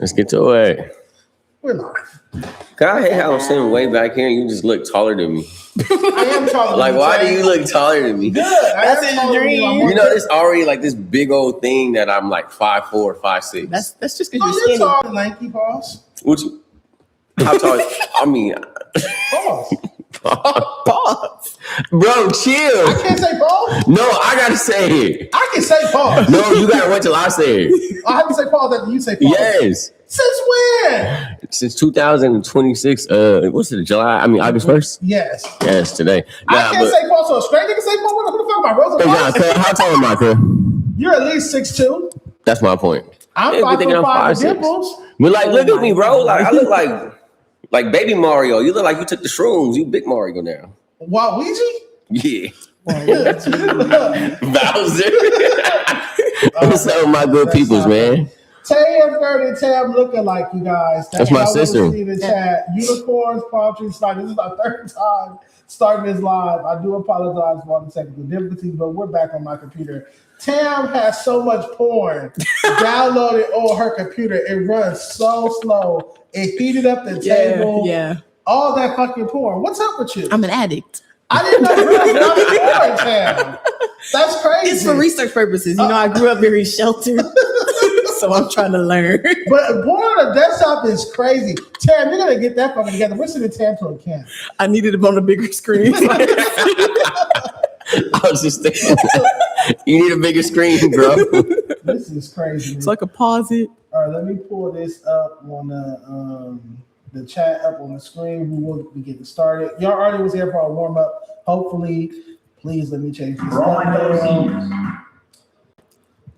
Let's get to it. We're live. God, I hate how I'm sitting way back here and you just look taller than me. I am taller. Like, why do you look taller than me? Good. That's his dream. You know, there's already like this big old thing that I'm like 5'4", 5'6". That's just because you're You're skinny. tall and lanky, boss. What you? How tall? I mean, Pause. Pause. bro, chill. I can't say pause. No, I gotta say it. I can say pause. No, you gotta wait till I say it. I have to say pause after you say pause. Yes. Since when? Since 2026. What's it? August 1st. Yes. Yes, today. I can't say pause, so a straight nigga say pause. Who the fuck am I? Rosa Parks? How tall am I, cuz? You're at least 6'2". That's my point. I'm Yeah, good thing 5'5" with 5'6". dimples. But like, look at me, bro. Like, I look like baby Mario. You look like you took the shrooms. You big Mario now. Waluigi? Yeah. Bowser. What's up with my good peoples, man? Tay F and Tam looking like you guys. That's my sister. See the chat. Unicorns, palm trees, slide. This is our third time starting this live. I do apologize for all the technical difficulties, but we're back on my computer. Tam has so much porn downloaded on her computer. It runs so slow. It heated up the table. Yeah. All that fucking porn. What's up with you? I'm an addict. I didn't know you were not porn, Tam. That's crazy. It's for research purposes. You know, I grew up very sheltered, so I'm trying to learn. But porn on the desktop is crazy. Tam, you're gonna get that fucking together. We're sending Tam to a camp. I needed him on a bigger screen. I was just thinking, you need a bigger screen, bro. This is crazy. So I could pause it. All right, let me pull this up on the chat up on the screen. We will be getting started. Y'all already was here for our warm up. Hopefully, please let me change this.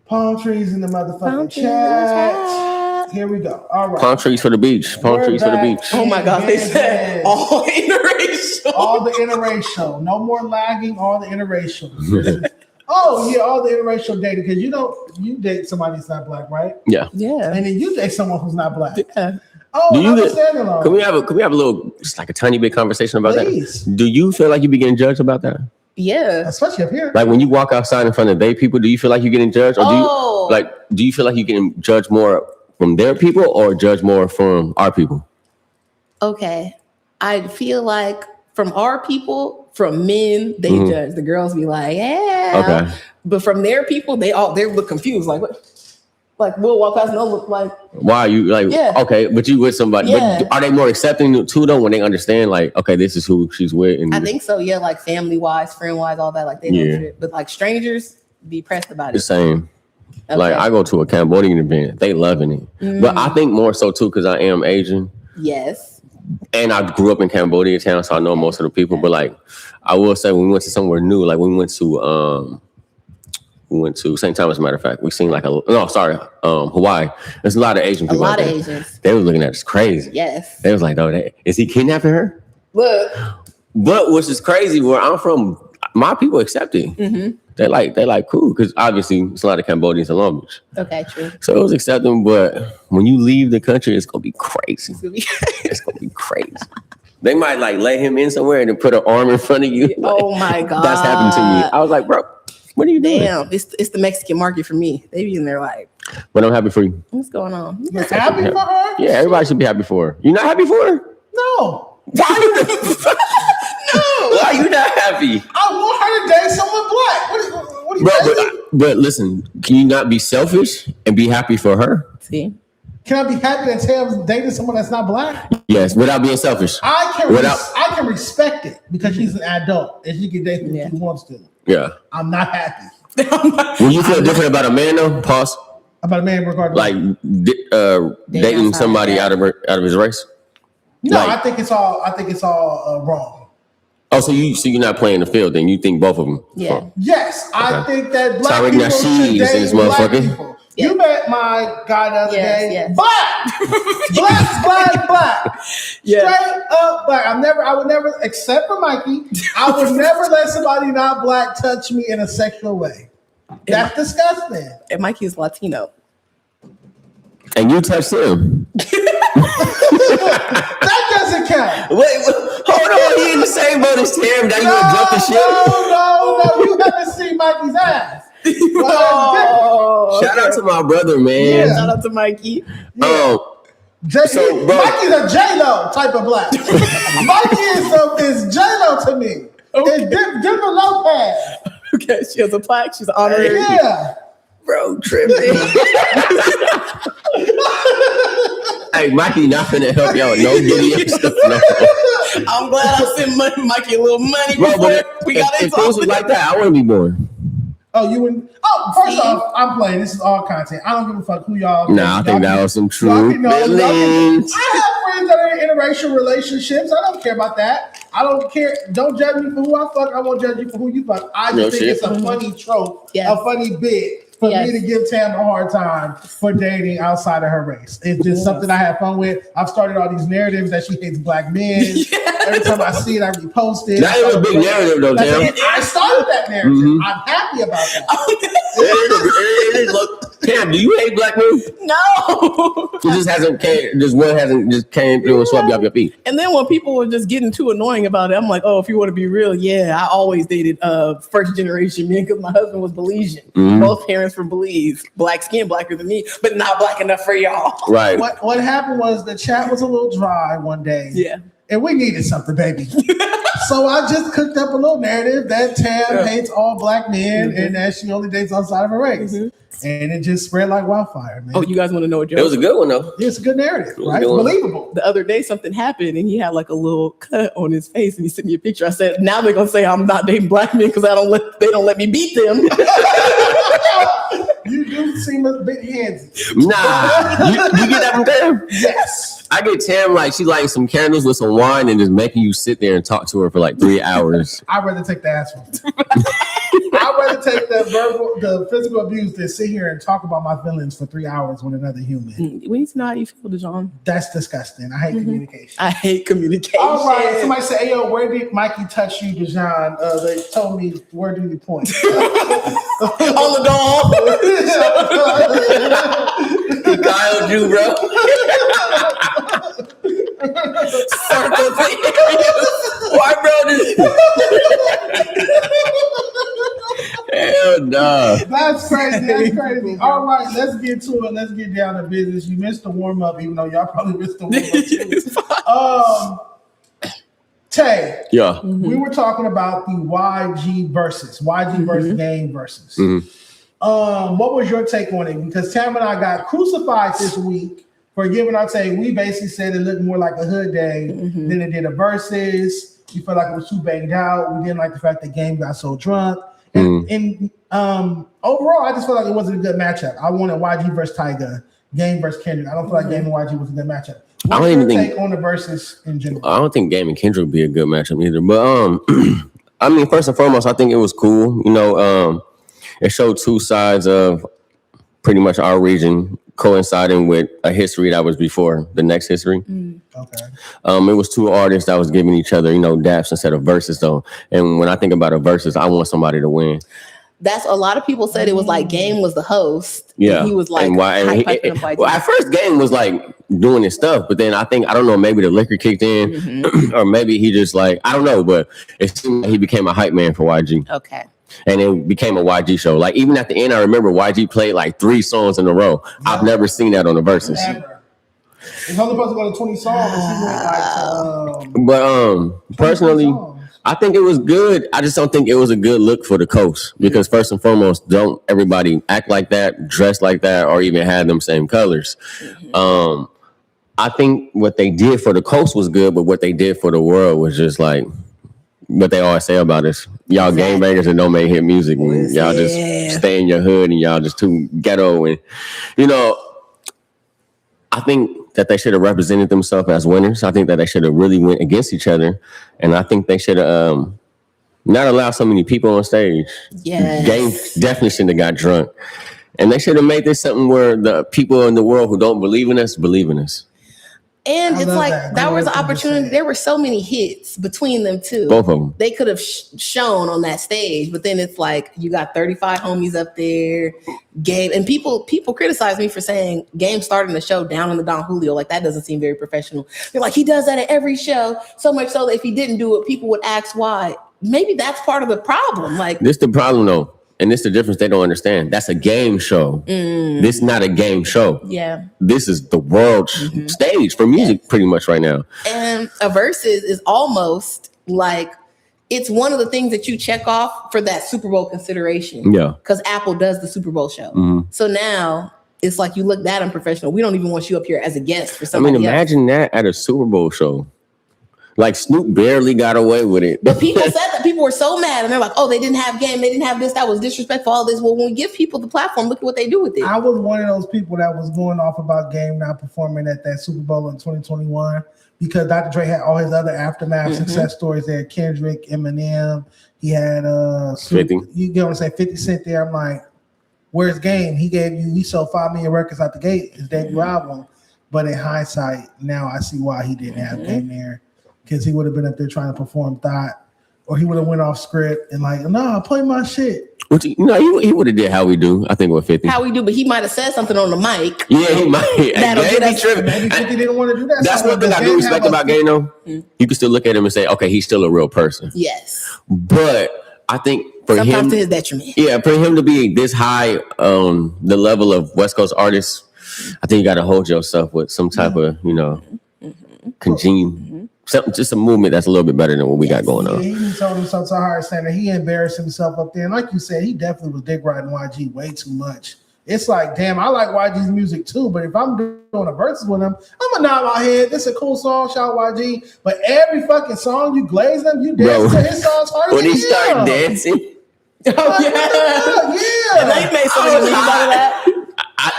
Palm trees in the motherfucking chat. Here we go. All right. Palm trees for the beach. Palm trees for the beach. Oh my God, they said all interracial. All the interracial. No more lagging, all the interracial. Oh, yeah, all the interracial dating. Because you date somebody that's not black, right? Yeah. Yeah. And then you date someone who's not black. Yeah. Oh, Do you I'm get- standalone. Can we have a little, just like a tiny bit conversation about Please. that? Do you feel like you be getting judged about that? Yeah. Especially up here. Like when you walk outside in front of their people, do you feel like you're getting judged, or do you feel like you're getting judged more from their people or judged more from our people? Okay. I feel like from our people, from men, they judge. The girls be like, yeah. Okay. But from their people, they look confused. Like, what? Like, we'll walk past and they'll look like. Why are you like, Yeah. okay, but you with somebody. Yeah. But are they more accepting too, though, when they understand, like, okay, this is who she's with? And I think so, yeah, like family-wise, friend-wise, all that. Like, they know shit. But like strangers, be pressed about the it. same. Okay. Like, I go to a Cambodian event. They loving it. But I think more so, too, because I am Asian. Yes. And I grew up in Cambodia town, so I know most of the people. But, like, I will say when we went to somewhere new, like, we went to St. Thomas, as a matter of fact. We seen like Hawaii. There's a lot of Asian people. A lot out of there. Asians. They was looking at us crazy. Yes. They was like, "Oh, is he kidnapping her?" Look. But which is crazy. Where I'm from, my people accept it. Mm-hmm. They like cool because obviously it's a lot of Cambodians in Long Beach. Okay, true. So it was accepting. But when you leave the country, it's gonna be crazy. It's gonna be crazy. They might like let him in somewhere and then put an arm in front of you. Oh my God. That's happened to me. I was like, bro. What are you doing? Damn, it's the Mexican market for me. They be in there like, But I'm happy for you. what's going on? You're happy for her? Yeah, everybody should be happy for her. You not happy for her? No. Why you no? Why you not happy? I want her to date someone black. What are you Bro, crazy? but listen, can you not be selfish and be happy for her? See? Can I be happy that Tam's dating someone that's not black? Yes, without being selfish. I can respect it because she's an adult and she can date who she wants to. Yeah. I'm not happy. Will you feel different about a man though? Pause. About a man regardless. Like dating somebody out of his race? No, like, I think it's all wrong. Oh, so you're not playing the field, then you think both of them? Yeah. Yes, I think that black Tyreek people should Nasheed is in date this black motherfucker. people. You met my guy the other day. Yes. Black. Yeah. Straight up black. I would never, except for Mikey, I would never let somebody not black touch me in a sexual way. That's disgusting. And Mikey is Latino. And you touched him. That doesn't count. Wait, hold on. He in the same boat as Tam. Now you gonna jump the ship? No. You haven't seen Mikey's ass. Oh, Shout out to my brother, man. Yeah. Shout out to Mikey. So, bro, Mikey's a J-Lo type of black. Mikey is J-Lo to me. Okay. It's Jennifer Lopez. Okay, she has a plaque. She's honorary. Yeah. bro, tripping. Hey, Mikey not finna help y'all with no video stuff. No. I'm glad I sent Mikey a little money Bro, before but we got if into things was like that, I wouldn't be born. Oh, you wouldn't? Oh, first off, I'm playing. This is all content. I don't give a fuck who y'all. Nah, I think that was some true I feelings. have friends that are in interracial relationships. I don't care about that. I don't care. Don't judge me for who I fuck. I won't judge you for who you fuck. I just think it's a funny trope, a funny bit for me to give Tam a hard time for dating outside of her race. It's just something I have fun with. I've started all these narratives that she hates black men. Every time I see it, I repost it. That is a big narrative, though, Tam. I started that narrative. Mm-hmm. I'm happy about that. It is. Look, Tam, do you hate black men? No. It just hasn't came. Just one hasn't just came through and swept you off your feet. And then when people were just getting too annoying about it, I'm like, oh, if you want to be real, yeah, I always dated first generation men because my husband was Belizean. Mm-hmm. Both parents from Belize, black skin, blacker than me, but not black enough for y'all. Right. What happened was the chat was a little dry one day. Yeah. And we needed something, baby. So I just cooked up a little narrative that Tam hates all black men and that she only dates outside of her race. And it just spread like wildfire, man. Oh, you guys want to know a joke? It was a good one, though. It's a good narrative, right? Believable. The other day, something happened, and he had like a little cut on his face, and he sent me a picture. I said, "Now they're gonna say I'm not dating black men because they don't let me beat them." You do seem a bit handsy. Nah, you get that from Tam? Yes. I get Tam like she likes some candles with some wine and just making you sit there and talk to her for like 3 hours. I'd rather take the ass one. I'd rather take the physical abuse than sit here and talk about my feelings for 3 hours with another human. We need to know how you feel, Dejon. That's disgusting. I hate communication. I hate communication. All right. Somebody say, "Hey, yo, where did Mikey touch you, Dejon?" They told me, "Where do you point?" On the dog. Kyle Jew, bro. Circle White brothers. Hell no. That's crazy. That's crazy. All right, let's get to it. Let's get down to business. You missed the warm up, even though y'all probably missed the warm up too. Tay. Yeah. We were talking about the YG versus Game versus. What was your take on it? Because Tam and I got crucified this week for giving our take. We basically said it looked more like a hood day than it did a versus. We felt like it was too banged out. We didn't like the fact that Game got so drunk. And overall, I just felt like it wasn't a good matchup. I wanted YG versus Tyga, Game versus Kendrick. I don't feel like Game and YG was a good matchup. What's your take on the versus in general? I don't think Game and Kendrick would be a good matchup either. But I mean, first and foremost, I think it was cool. You know, it showed two sides of pretty much our region coinciding with a history that was before the next history. Okay. It was two artists that was giving each other, daps instead of verses though. And when I think about a versus, I want somebody to win. That's a lot of people said it was like Game was the host. Yeah. And he was like, well, at first Game was like doing his stuff, but then I don't know, maybe the liquor kicked in or maybe he just like, I don't know, but it seemed like he became a hype man for YG. Okay. And it became a YG show. Like even at the end, I remember YG played like 3 songs in a row. I've never seen that on the verses. It's only supposed to go to 20 songs. But personally, I think it was good. I just don't think it was a good look for the coast because first and foremost, don't everybody act like that, dress like that, or even have them same colors. I think what they did for the coast was good, but what they did for the world was just like what they always say about us. Y'all gangbangers and don't make hit music. And y'all just stay in your hood and y'all just too ghetto. And, I think that they should have represented themselves as winners. I think that they should have really went against each other. And I think they should have not allowed so many people on stage. Yes. Game definitely shouldn't have got drunk. And they should have made this something where the people in the world who don't believe in us, believe in us. And it's like that was an opportunity. There were so many hits between them too. Both of them. They could have shown on that stage, but then it's like you got 35 homies up there. Game and people criticize me for saying Game starting the show down on the Don Julio. Like that doesn't seem very professional. They're like he does that at every show. So much so that if he didn't do it, people would ask why. Maybe that's part of the problem. Like this the problem though. and it's the difference they don't understand. That's a game show. This is not a game show. Yeah. This is the world stage for music pretty much right now. And a Versus is almost like it's one of the things that you check off for that Super Bowl consideration. Yeah. Because Apple does the Super Bowl show. So now it's like you look that unprofessional. We don't even want you up here as a guest for somebody else. Imagine that at a Super Bowl show. Like Snoop barely got away with it. But people said that. People were so mad. And they're like, oh, they didn't have game. They didn't have this. That was disrespectful. All this. Well, when we give people the platform, look at what they do with it. I was one of those people that was going off about Game not performing at that Super Bowl in 2021 because Dr. Dre had all his other aftermath success stories there. Kendrick, Eminem. He had 50. You get what I'm saying? 50 Cent there. I'm like, where's Game? He sold 5 million records out the gate, his debut album. But in hindsight, now I see why he didn't have Game there. Because he would have been up there trying to perform Thought, or he would have went off script and like, no, play my shit. Which, he would have did How We Do, I think, with 50. How We Do, but he might have said something on the mic. Yeah, he might. That'll get us. Maybe 50 didn't want to do that. That's one thing I do respect about Game, though. You can still look at him and say, okay, he's still a real person. Yes. But I think for sometimes him, to his detriment. Yeah, for him to be this high, the level of West Coast artists, I think you got to hold yourself with some type of, congenial. Something, just a movement that's a little bit better than what we got going on. Yeah, he told himself so hard saying that he embarrassed himself up there. And like you said, he definitely was dick riding YG way too much. It's like, damn, I like YG's music too, but if I'm doing a versus with him, I'm gonna nod my head. This is a cool song, shout YG. But every fucking song you glaze them, you dance to his songs harder when than he started dancing. Yeah. And they made some of the out of that.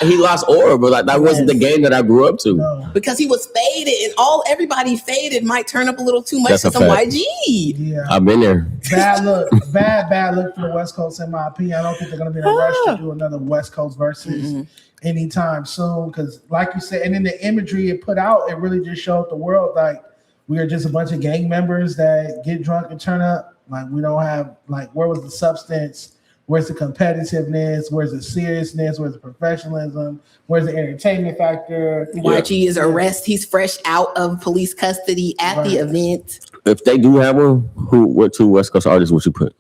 He lost aura, but that wasn't the game that I grew up to. No. Because he was faded, and everybody faded might turn up a little too much That's for some fact. YG. Yeah, I've been there. Bad look, bad look for the West Coast, in my opinion. I don't think they're gonna be in a rush to do another West Coast versus anytime soon. Because, like you said, and then the imagery it put out, it really just showed the world like we are just a bunch of gang members that get drunk and turn up. Like we don't have where was the substance? Where's the competitiveness? Where's the seriousness? Where's the professionalism? Where's the entertainment factor? YG is arrested. He's fresh out of police custody at the event. If they do have one, what 2 West Coast artists would you put?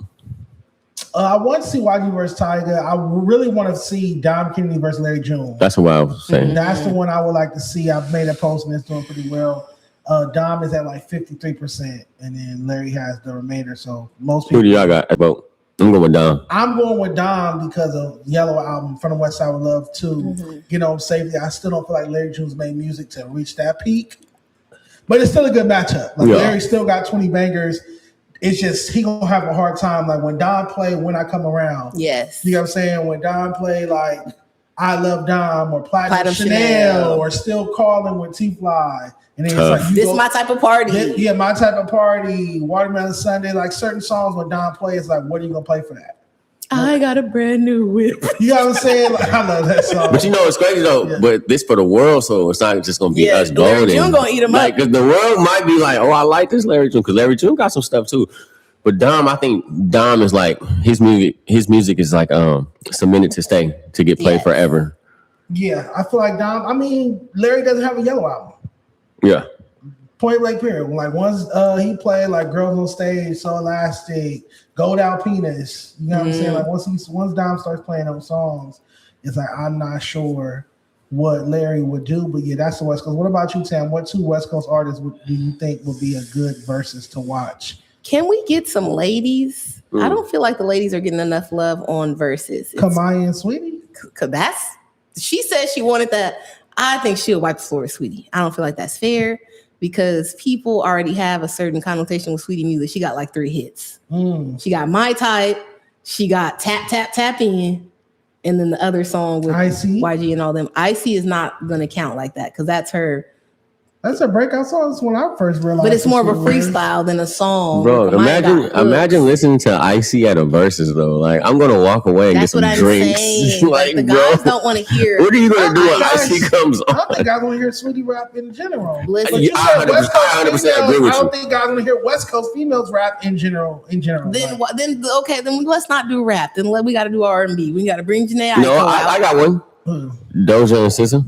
I want to see YG versus Tyga. I really want to see Dom Kennedy versus Larry June. That's what I was saying. That's the one I would like to see. I've made a post and it's doing pretty well. Dom is at 53%, and then Larry has the remainder. So most people. Who do y'all got about? I'm going with Dom. I'm going with Dom because of Yellow album, From the West Side with Love too. Safely. I still don't feel like Larry June's made music to reach that peak, but it's still a good matchup. Larry still got 20 bangers. It's just he gonna have a hard time. Like when Dom play When I Come Around. Yes. You know what I'm saying? When Dom play like I Love Dom or Platinum Chanel or Still Calling with T-Fly. And then it's like this my type of party. My type of party. Watermelon Sunday, like certain songs when Don plays, like what are you gonna play for that? I got a brand new whip. You know what I'm saying? Like I love that song. But it's crazy though. Yeah. But this for the world, so it's not just gonna be us Larry going. June gonna eat him up. Because the world might be like, oh, I like this Larry June, because Larry June got some stuff too. But Dom, I think Dom is like his music is like cemented to stay, to get played forever. Yeah, I feel like Dom. I mean, Larry doesn't have a Yellow album. Yeah. Point blank period. Like once he played like Girls on Stage, So Elastic, Gold Out Penis. You know what I'm saying? Like once Dom starts playing those songs, it's like I'm not sure what Larry would do. But yeah, that's the West Coast. What about you, Tam? What 2 West Coast artists do you think would be a good versus to watch? Can we get some ladies? I don't feel like the ladies are getting enough love on versus. Kamaya and Sweetie? She said she wanted that. I think she'll wipe the floor with Sweetie. I don't feel like that's fair. Because people already have a certain connotation with Sweetie music. She got like 3 hits. She got My Type. She got Tap, Tap, Tap In. And then the other song with YG and all them. Icy is not going to count like that because that's her. That's a breakout song. That's when I first realized. But it's more of a freestyle than a song. Bro, imagine listening to Icy at a versus though. Like I'm gonna walk away and get some drinks. Like the guys don't want to hear. What are you gonna do when Icy comes on? I don't think guys want to hear Sweetie rap in general. Listen, I 100% agree with you. I don't think guys want to hear West Coast females rap in general. Then let's not do rap. Then we got to do R&B. We got to bring Janae. No, I got one. Doja and SZA.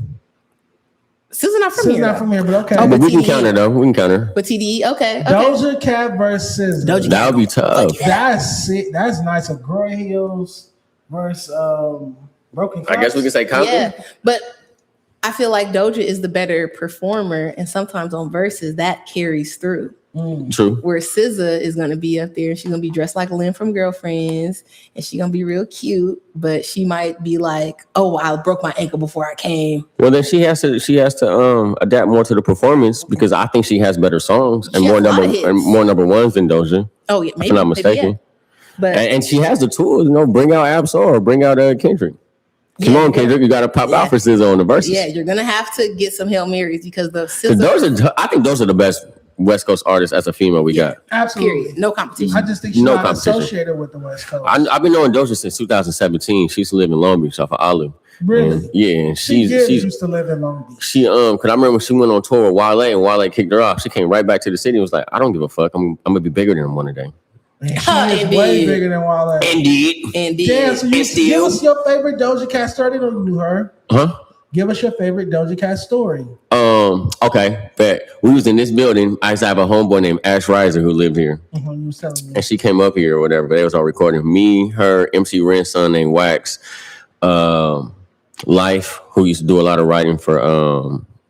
SZA not from here. Not from here, but okay. But we can count her though. We can count her. But TDE, okay. Doja Cat versus SZA. That would be tough. That's it. That's nice. A Girl Heels. versus Broken I guess we can say Compton. Yeah, but I feel like Doja is the better performer, and sometimes on verses that carries through. True. Where SZA is gonna be up there and she's gonna be dressed like Lynn from Girlfriends, and she's gonna be real cute, but she might be like, "Oh, I broke my ankle before I came." Well, then she has to adapt more to the performance because I think she has better songs and She more has a lot of number ones than Doja. Oh yeah, If maybe, I'm not mistaken. yeah. But And she has the tools, bring out Absol or bring out Kendrick. Come on, Kendrick, you got to pop out for SZA on the verses. yeah, you're gonna have to get some Hail Marys because the SZA, I think those are the best West Coast artists as a female we got. Absolutely. period, no competition. I just think she's No not competition. associated with the West Coast. I've been knowing Doja since 2017. She used to live in Long Beach off of Olive. Really? And, yeah, and she she's used to live in Long Beach. Cause I remember when she went on tour with Wale and Wale kicked her off. She came right back to the city and was like, I don't give a fuck. I'm gonna be bigger than him one day. And she is way bigger than Wale. Indeed. Damn, so give us your favorite Doja Cat story. Don't you knew her? Huh? Give us your favorite Doja Cat story. Okay, but we was in this building. I used to have a homeboy named Ash Riser who lived here. You was telling me. And she came up here or whatever. But they was all recording. Me, her, MC Ren's son named Wax, Life, who used to do a lot of writing for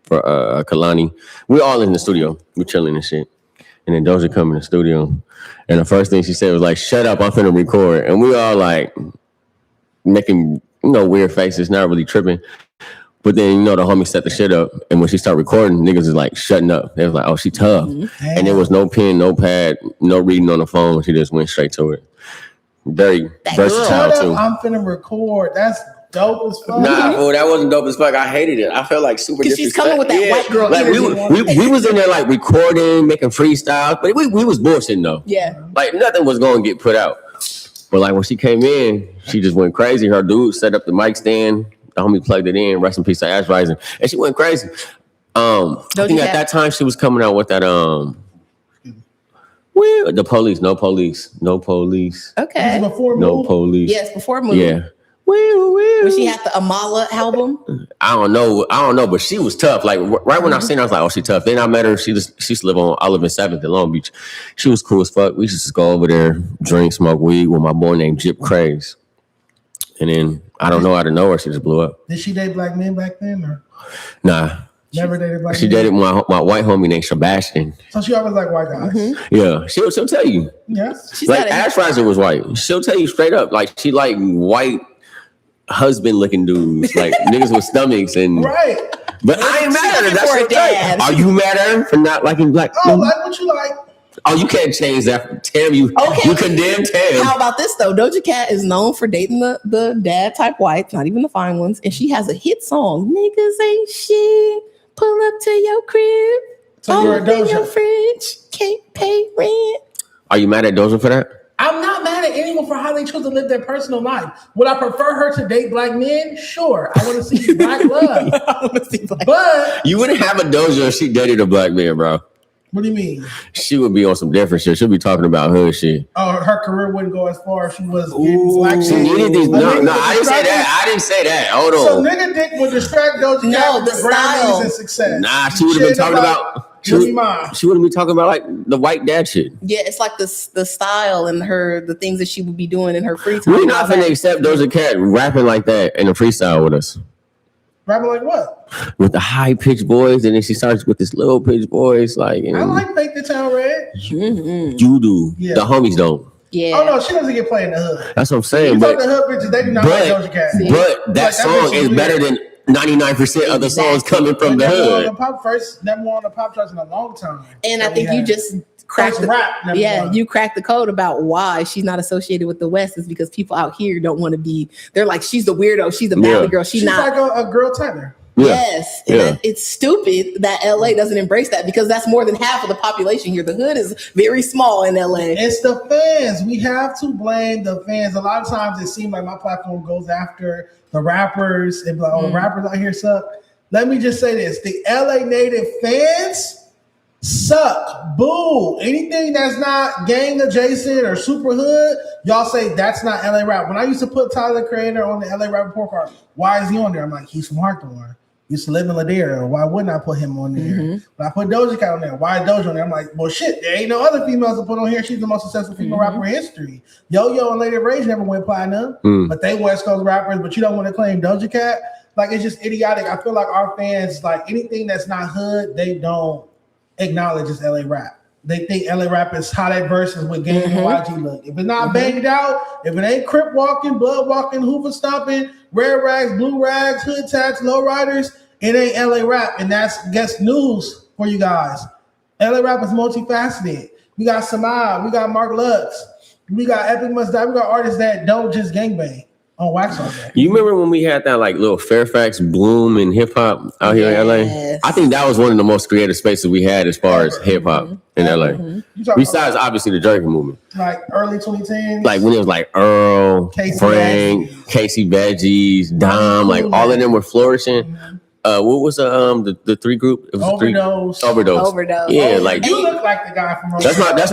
Kalani. We all in the studio. We chilling and shit. And then Doja come in the studio. And the first thing she said was like, "Shut up, I'm finna record." And we all like making, weird faces, not really tripping. But then, the homie set the shit up. And when she started recording, niggas is like shutting up. They was like, "Oh, she tough." And there was no pen, no pad, no reading on the phone. She just went straight to it. Very versatile too. I'm finna record. That's dope as fuck. Nah, fool, that wasn't dope as fuck. I hated it. I felt like super disrespectful. She's coming with that white girl like energy. we was in there like recording, making freestyles, but we was bullshitting though. Yeah. Like nothing was going to get put out. But like when she came in, she just went crazy. Her dude set up the mic stand. The homie plugged it in. Rest in peace to Ash Rising. And she went crazy. I think at that time she was coming out with that the police, no police, no police. Okay. This is before No Move? police. Yes, before Move. Yeah. When she had the Amala album. I don't know, but she was tough. Like right when I seen her, I was like, "Oh, she tough." Then I met her. She used to live on Olive and 7th in Long Beach. She was cool as fuck. We used to just go over there, drink, smoke weed with my boy named Jip Craze. And then I don't know, out of nowhere, she just blew up. Did she date black men back then, or Nah, never dated black men? she dated my white homie named Sebastian. So she always like white guys. Yeah, she'll tell you. Yes. She's Like got a- Ash Riser was white. She'll tell you straight up. Like she like white husband looking dudes, like niggas with stomachs and. Right. But I ain't mad at her. That's for her a dad. thing. Are you mad at her for not liking black? Oh, like what you like. Oh, you can't change that. Tam, you condemn Tam. How about this though? Doja Cat is known for dating the dad type whites, not even the fine ones, and she has a hit song. Niggas ain't shit. Pull up to your crib. So you're a Open your Doja. fridge. Can't pay rent. Are you mad at Doja for that? I'm not mad at anyone for how they choose to live their personal life. Would I prefer her to date black men? Sure. I want to see black love. But You wouldn't have a Doja if she dated a black man, bro. what do you mean? She would be on some different shit. She'll be talking about hood shit. Oh, her career wouldn't go as far if she was getting black She men. needed these. A No, nigga no, would I didn't say distract that. I didn't say that. Hold So on. nigga dick would distract Doja Cat No, from the the Grammys style. and success. Nah, she would have been talking about. She Give me mine. wouldn't be talking about like the white dad shit. Yeah, it's like the style and the things that she would be doing in her free time. We're not finna accept Doja Cat rapping like that in a freestyle with us. Rapping like what? With the high pitched voice, and then she starts with this low pitched voice, like I like Fake the Town Red. Mm-hmm. you do. Yeah. The homies don't. Yeah. Oh no, she doesn't get played in the hood. That's what I'm You saying. talk But to hood bitches, they do not like Doja Cat. but that Like, song bitch is weird. better than 99% of the songs coming from the Never on hood. the pop first, never on the pop charts in a long time. And I that think we you had. just cracked First rap, number one. you cracked the code about why she's not associated with the West is because people out here don't want to be. They're like, she's the weirdo, she's the valley girl, she's not. like a girl Tyler. Yeah. Yes, and Yeah. it's stupid that LA doesn't embrace that because that's more than half of the population here. The hood is very small in LA. It's the fans. We have to blame the fans. A lot of times it seems like my platform goes after the rappers and be like, oh, the rappers out here suck. Let me just say this. The LA native fans suck. Boo. Anything that's not gang adjacent or super hood, y'all say that's not LA rap. When I used to put Tyler the Creator on the LA rap report card, why is he on there? I'm like, he's from Hawthorne. used to live in Ladera. Why wouldn't I put him on there? But I put Doja Cat on there. Why Doja on there? I'm like, well, shit, there ain't no other females to put on here. She's the most successful female rapper in history. Yo-Yo and Lady Rage never went platinum, but they West Coast rappers, but you don't want to claim Doja Cat? Like, it's just idiotic. I feel like our fans, like, anything that's not hood, they don't acknowledge as LA rap. They think LA rap is how that Versus with Game and YG look. If it's not banged out, if it ain't crip walking, blood walking, hoover stomping, red rags, blue rags, hood tats, low riders, it ain't LA rap. And that's guess news for you guys. LA rap is multifaceted. We got Samad, we got Mark Lux, we got Epic Must Die, we got artists that don't just gangbang on wax all day. You remember when we had that like little Fairfax bloom in hip hop out here in LA? I think that was one of the most creative spaces we had as far as hip hop in LA. Besides, obviously, the Jerkin movement. Like early 2010s? Like when it was like Earl, Frank, Casey Veggies, Dom, like all of them were flourishing. What was the three group? It was Overdose. Yeah, like you look like the guy from that's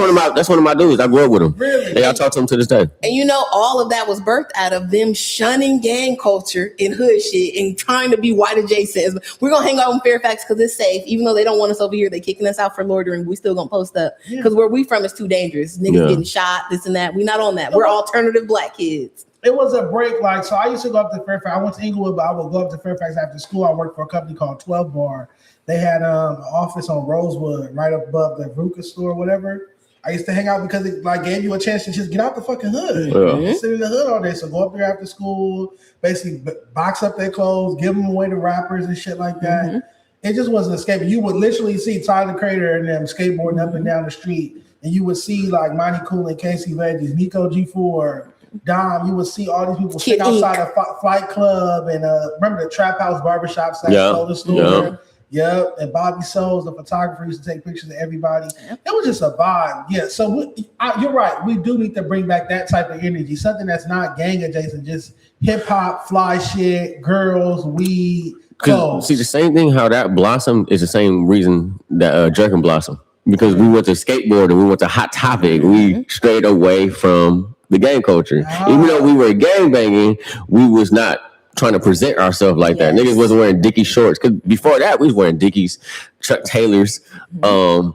one of my dudes. I grew up with him. Really? Yeah, I talk to him to this day. And you know, all of that was birthed out of them shunning gang culture and hood shit and trying to be white adjacent. We're gonna hang out in Fairfax because it's safe, even though they don't want us over here. They kicking us out for loitering. We still gonna post up because where we from is too dangerous. Niggas getting shot, this and that. We not on that. We're alternative black kids. It was a break, like, so I used to go up to Fairfax. I went to Inglewood, but I would go up to Fairfax after school. I worked for a company called 12 Bar. They had an office on Rosewood, right above the RICO store or whatever. I used to hang out because it like gave you a chance to just get out the fucking hood. Sit in the hood all day. So go up there after school, basically box up their clothes, give them away to rappers and shit like that. It just wasn't escaping. You would literally see Tyler Crater and them skateboarding up and down the street, and you would see like Monty Cool and Casey Veggies, Nico G4, Dom. You would see all these people sitting outside a Fight Club and remember the Trap House Barbershop / Soda Store. Yep, and Bobby Souls, the photographer, used to take pictures of everybody. It was just a vibe. Yeah, so you're right. We do need to bring back that type of energy, something that's not gang adjacent, just hip hop, fly shit, girls, weed, clothes. See, the same thing how that blossomed is the same reason that Jerkin blossomed. Because we went to skateboarding, we went to Hot Topic, we strayed away from the gang culture. Even though we were gang banging, we was not trying to present ourselves like that. Niggas wasn't wearing Dickie shorts. Because before that, we was wearing Dickies, Chuck Taylors, nigga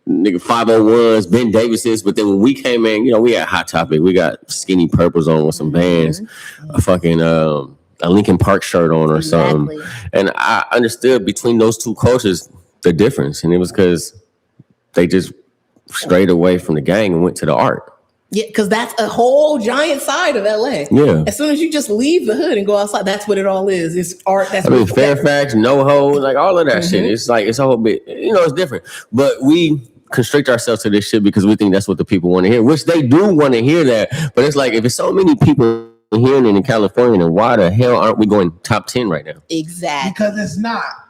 501s, Ben Davises. But then when we came in, you know, we had Hot Topic. We got skinny purples on with some bands, a fucking a Linkin Park shirt on or something. And I understood between those two cultures the difference. And it was because they just strayed away from the gang and went to the art. Yeah, because that's a whole giant side of LA. Yeah. As soon as you just leave the hood and go outside, that's what it all is. It's art. That's Fairfax, NoHo, like all of that shit. It's like, it's a whole bit, you know, it's different. But we constrict ourselves to this shit because we think that's what the people want to hear, which they do want to hear that. But it's like, if it's so many people hearing it in California, then why the hell aren't we going top 10 right now? Exactly. Because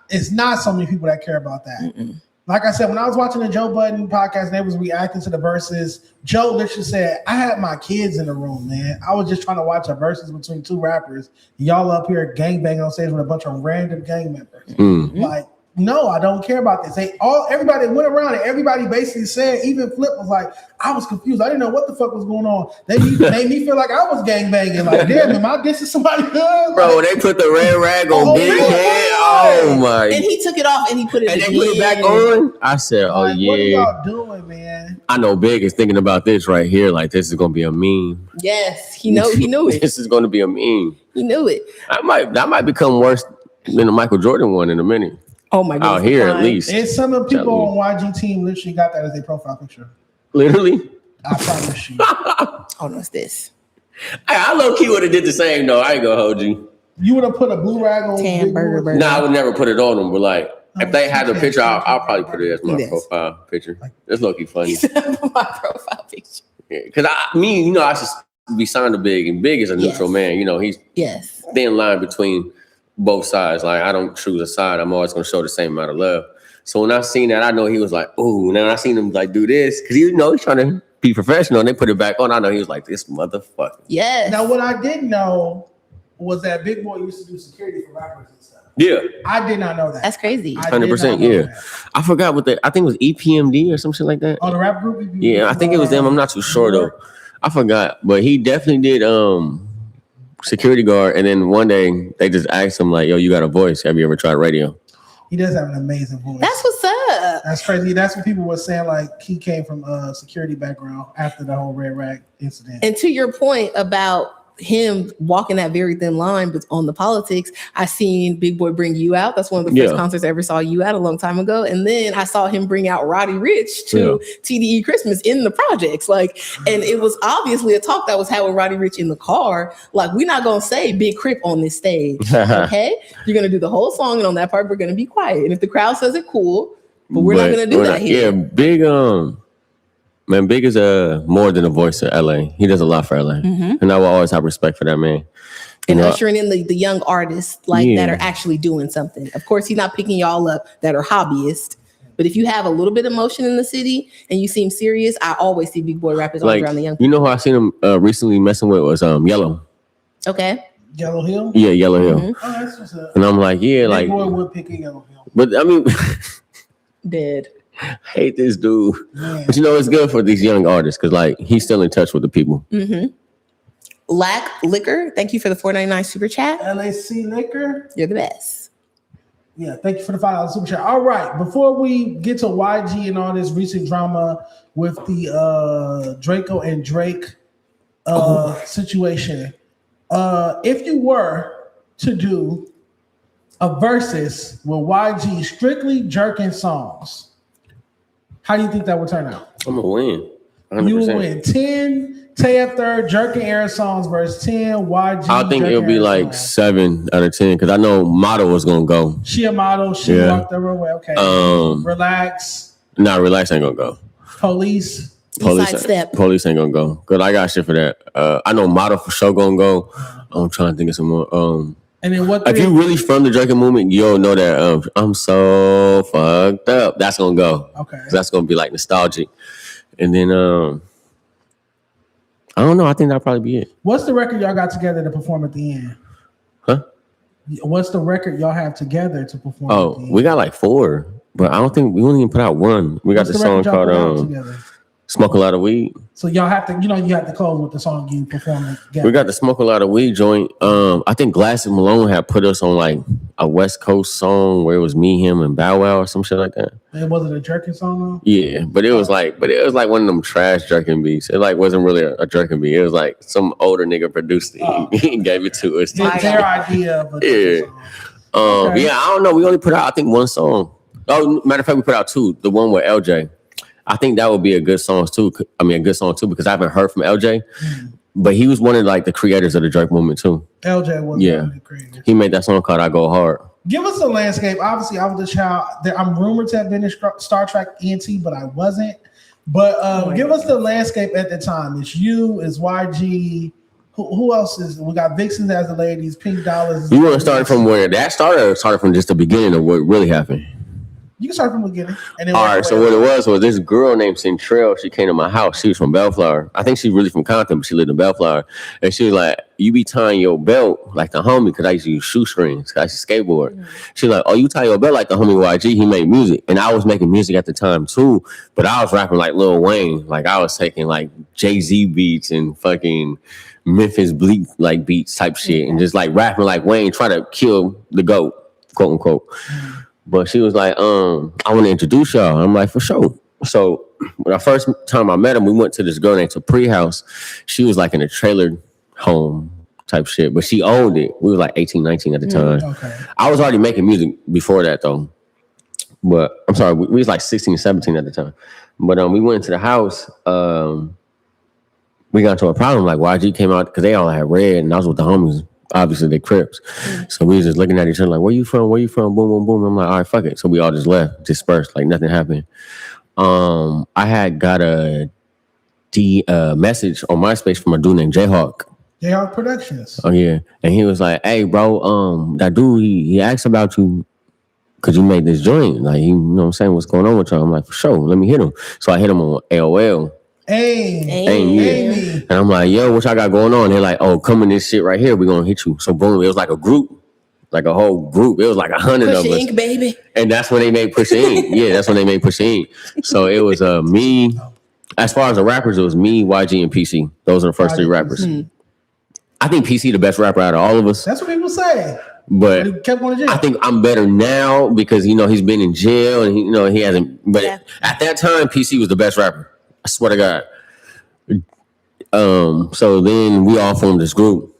it's not so many people that care about that. Like I said, when I was watching the Joe Budden podcast and they was reacting to the Versus, Joe literally said, I had my kids in the room, man. I was just trying to watch a Versus between two rappers. Y'all up here gangbanging on stage with a bunch of random gang members. Like, no, I don't care about this. Everybody went around and everybody basically said, even Flip was like, I was confused. I didn't know what the fuck was going on. They made me feel like I was gangbanging. Like, damn, am I dissing somebody good? Bro, when they put the red rag on Big Head, oh my. And he took it off and he put it and they put it back on. I said, oh like, yeah. What are y'all doing, man? I know Big is thinking about this right here. Like, this is going to be a meme. Yes, he knew it. This is going to be a meme. He knew it. That might become worse than the Michael Jordan one in a minute. Oh my God. Out here, at least. And some of the people on YG team literally got that as their profile picture. Literally? I promise you. Oh, no, it's this. I low-key would have did the same, though. I ain't going to hold you. You would have put a blue rag on Tam burger. Nah, I would never put it on them. But, like, if they had a picture, I'll probably put it as my profile picture. It's low-key funny. My profile picture. Because I should be signed to Big. And Big is a neutral man. You know, he's thin line between both sides. Like, I don't choose a side. I'm always going to show the same amount of love. So when I seen that, I know he was like, ooh. Now I seen him like do this because he's trying to be professional. And they put it back on. I know he was like, this motherfucker. Yes. Now what I didn't know was that Big Boy used to do security for rappers and stuff. Yeah. I did not know that. That's crazy. 100%. Yeah. That. I forgot I think it was EPMD or some shit like that. Oh, the rap group? Yeah, I think it was them. I'm not too sure though. I forgot, but he definitely did security guard, and then one day they just asked him like, "Yo, you got a voice? Have you ever tried radio?" He does have an amazing voice. That's what's up. That's crazy. That's what people were saying. Like he came from a security background after the whole Red Rag incident. And to your point about him walking that very thin line but on the politics, I seen Big Boy bring You Out. That's one of the first concerts I ever saw You Out a long time ago. And then I saw him bring out Roddy Ricch to TDE Christmas in the projects. Like, and it was obviously a talk that was had with Roddy Ricch in the car. Like, we're not gonna say Big Crip on this stage. Okay? You're gonna do the whole song, and on that part, we're gonna be quiet. And if the crowd says it, cool. But we're not gonna do that here. Yeah, Big man, Big is more than a voice of LA. He does a lot for LA. And I will always have respect for that man. And ushering in the young artists that are actually doing something. Of course, he's not picking y'all up that are hobbyists. But if you have a little bit of motion in the city and you seem serious, I always see Big Boy rappers all around the young people. You know who I seen him recently messing with was Yellow. Okay. Yellow Hill? Yeah, Yellow Hill. Oh, that's just and I'm like, yeah, Big like Boy would pick a Yellow Hill. But I mean Dead. I hate this dude. Man. But you know, it's good for these young artists because like he's still in touch with the people. Lack Liquor, thank you for the $4.99 super chat. LAC Liquor. You're the best. Yeah, thank you for the $5 super chat. All right, before we get to YG and all this recent drama with the Drakeo and Drake situation, if you were to do a versus with YG strictly Jerkin songs, how do you think that would turn out? I'm gonna win. 100%. You would win 10 Tay F third Jerkin era songs versus 10 YG. I think it'll be like songs. 7 out of 10 because I know Model was gonna go. She a model. She walked her way. Okay. Relax. Nah, Relax ain't gonna go. Police ain't gonna go. Cause I got shit for that. I know Model for sure gonna go. I'm trying to think of some more. And then what? If you really from the Jerkin movement, you'll know that I'm so fucked up. That's gonna go. Okay. That's gonna be like nostalgic. And then I don't know. I think that'll probably be it. What's the record y'all got together to perform at the end? Huh? What's the record y'all have together to perform? Oh, at the end? we got like 4, but I don't think we only even put out 1. We got the song called Smoke a Lot of Weed. So y'all have to, you have to close with the song you perform together. We got the Smoke a Lot of Weed joint. I think Glass and Malone had put us on like a West Coast song where it was me, him, and Bow Wow or some shit like that. And was it a Jerkin song though? Yeah, but it was like one of them trash Jerkin beats. It like wasn't really a Jerkin beat. It was like some older nigga produced it. He gave it to us. It's their idea of a song. Okay. Yeah, I don't know. We only put out I think 1 song. Oh, matter of fact, we put out 2. The one with LJ. I think that would be a good song too. Because I haven't heard from LJ, but he was one of like the creators of the Drake movement too. LJ was one of the creators. He made that song called "I Go Hard." Give us a landscape. Obviously, I was a child. I'm rumored to have been in Star Trek ENT, but I wasn't. But give us the landscape at the time. It's you. It's YG. Who else is? We got Vixens as the ladies. Pink Dollars. You want to start from where that started, or started from just the beginning of what really happened? You can start from the beginning. And then all right, so what it was this girl named Centrell. She came to my house. She was from Bellflower. I think she's really from Compton, but she lived in Bellflower. And she was like, you be tying your belt like the homie, because I used to use shoestrings, because I used to skateboard. She was like, oh, you tie your belt like the homie YG. He made music. And I was making music at the time too, but I was rapping like Lil Wayne. Like I was taking like Jay-Z beats and fucking Memphis Bleak like beats type shit and just like rapping like Wayne, try to kill the GOAT, quote unquote. But she was like, I want to introduce y'all. I'm like, for sure. So when the first time I met him, we went to this girl named Capri House. She was like in a trailer home type shit, but she owned it. We were like 18, 19 at the time. Okay. I was already making music before that though. But I'm sorry, we was like 16, 17 at the time. But we went into the house. We got into a problem. Like YG came out because they all had red and I was with the homies. Obviously, they Crips. So we was just looking at each other like, where you from? Where you from? Boom, boom, boom. I'm like, all right, fuck it. So we all just left, dispersed, like nothing happened. I had got a message on MySpace from a dude named Jayhawk. Jayhawk Productions. Oh, yeah. And he was like, hey, bro, that dude, he asked about you because you made this joint. Like, you know what I'm saying? What's going on with y'all? I'm like, for sure. Let me hit him. So I hit him on AOL. Hey. And I'm like, yo, what y'all got going on? They're like, oh, come in this shit right here. We're going to hit you. So boom, it was like a group, like a whole group. It was like 100 of us. Ink, baby. And that's when they made Push Ink. Yeah, that's when they made Push Ink. So it was me. As far as the rappers, it was me, YG, and PC. Those are the first 3 rappers. I think PC the best rapper out of all of us. That's what people say. But he kept going to jail. I think I'm better now because he's been in jail and he hasn't. But at that time, PC was the best rapper. I swear to God. So then we all formed this group.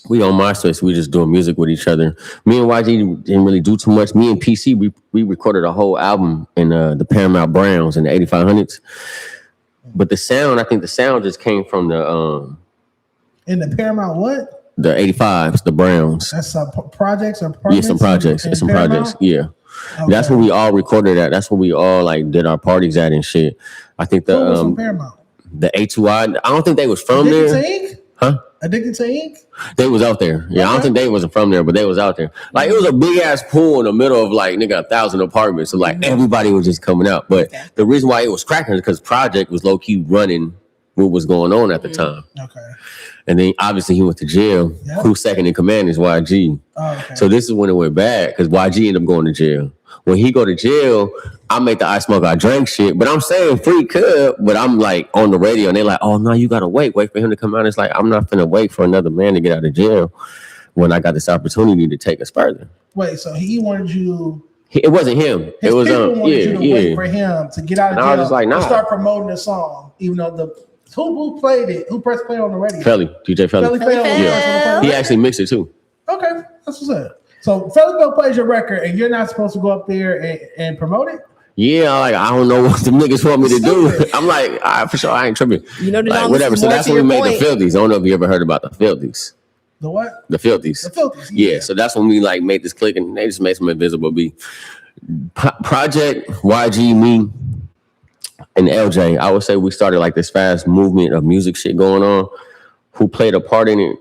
We on MySpace. We just doing music with each other. Me and YG didn't really do too much. Me and PC, we recorded a whole album in the Paramount Browns in the 8500s. But the sound just came from the in the Paramount what? The 85s, the Browns. That's some projects or yeah, some projects. It's some Paramount? projects. Yeah, okay. That's where we all recorded at. That's where we all like did our parties at and shit. I think the was from Paramount? The A2I. I don't think they was from Addicted there. To Ink? Huh? Addicted to Ink? They was out there. Yeah, okay. I don't think they wasn't from there, but they was out there. Like it was a big ass pool in the middle of like 1,000 apartments. So like everybody was just coming out. But the reason why it was cracking is because Project was low key running what was going on at the time. Okay. And then obviously he went to jail. Yep. Who's second in command is YG. Oh, okay. So this is when it went bad because YG ended up going to jail. When he go to jail, I make the I smoke, I drank shit. But I'm saying free Cub, but I'm like on the radio and they're like, oh no, you gotta wait for him to come out. It's like, I'm not finna wait for another man to get out of jail when I got this opportunity to take us further. Wait, so he wanted you... It wasn't him. His it was wanted you to wait for him to get out of jail. I was just like, nah. To start promoting the song, even though who played it? Who pressed play on the radio? DJ Felly. Yeah. He actually mixed it too. Okay, that's what's up. So Felly plays your record, and you're not supposed to go up there and promote it? Yeah, like I don't know what the niggas want me to do. I'm like, all right, for sure, I ain't tripping. Like, whatever. So that's when we made the Filthies. I don't know if you ever heard about the Filthies. The what? The Filthies. The Filthies. Yeah. So that's when we like made this click, and they just made some invisible beat. Project YG, me, and LJ. I would say we started like this fast movement of music shit going on. Who played a part in it?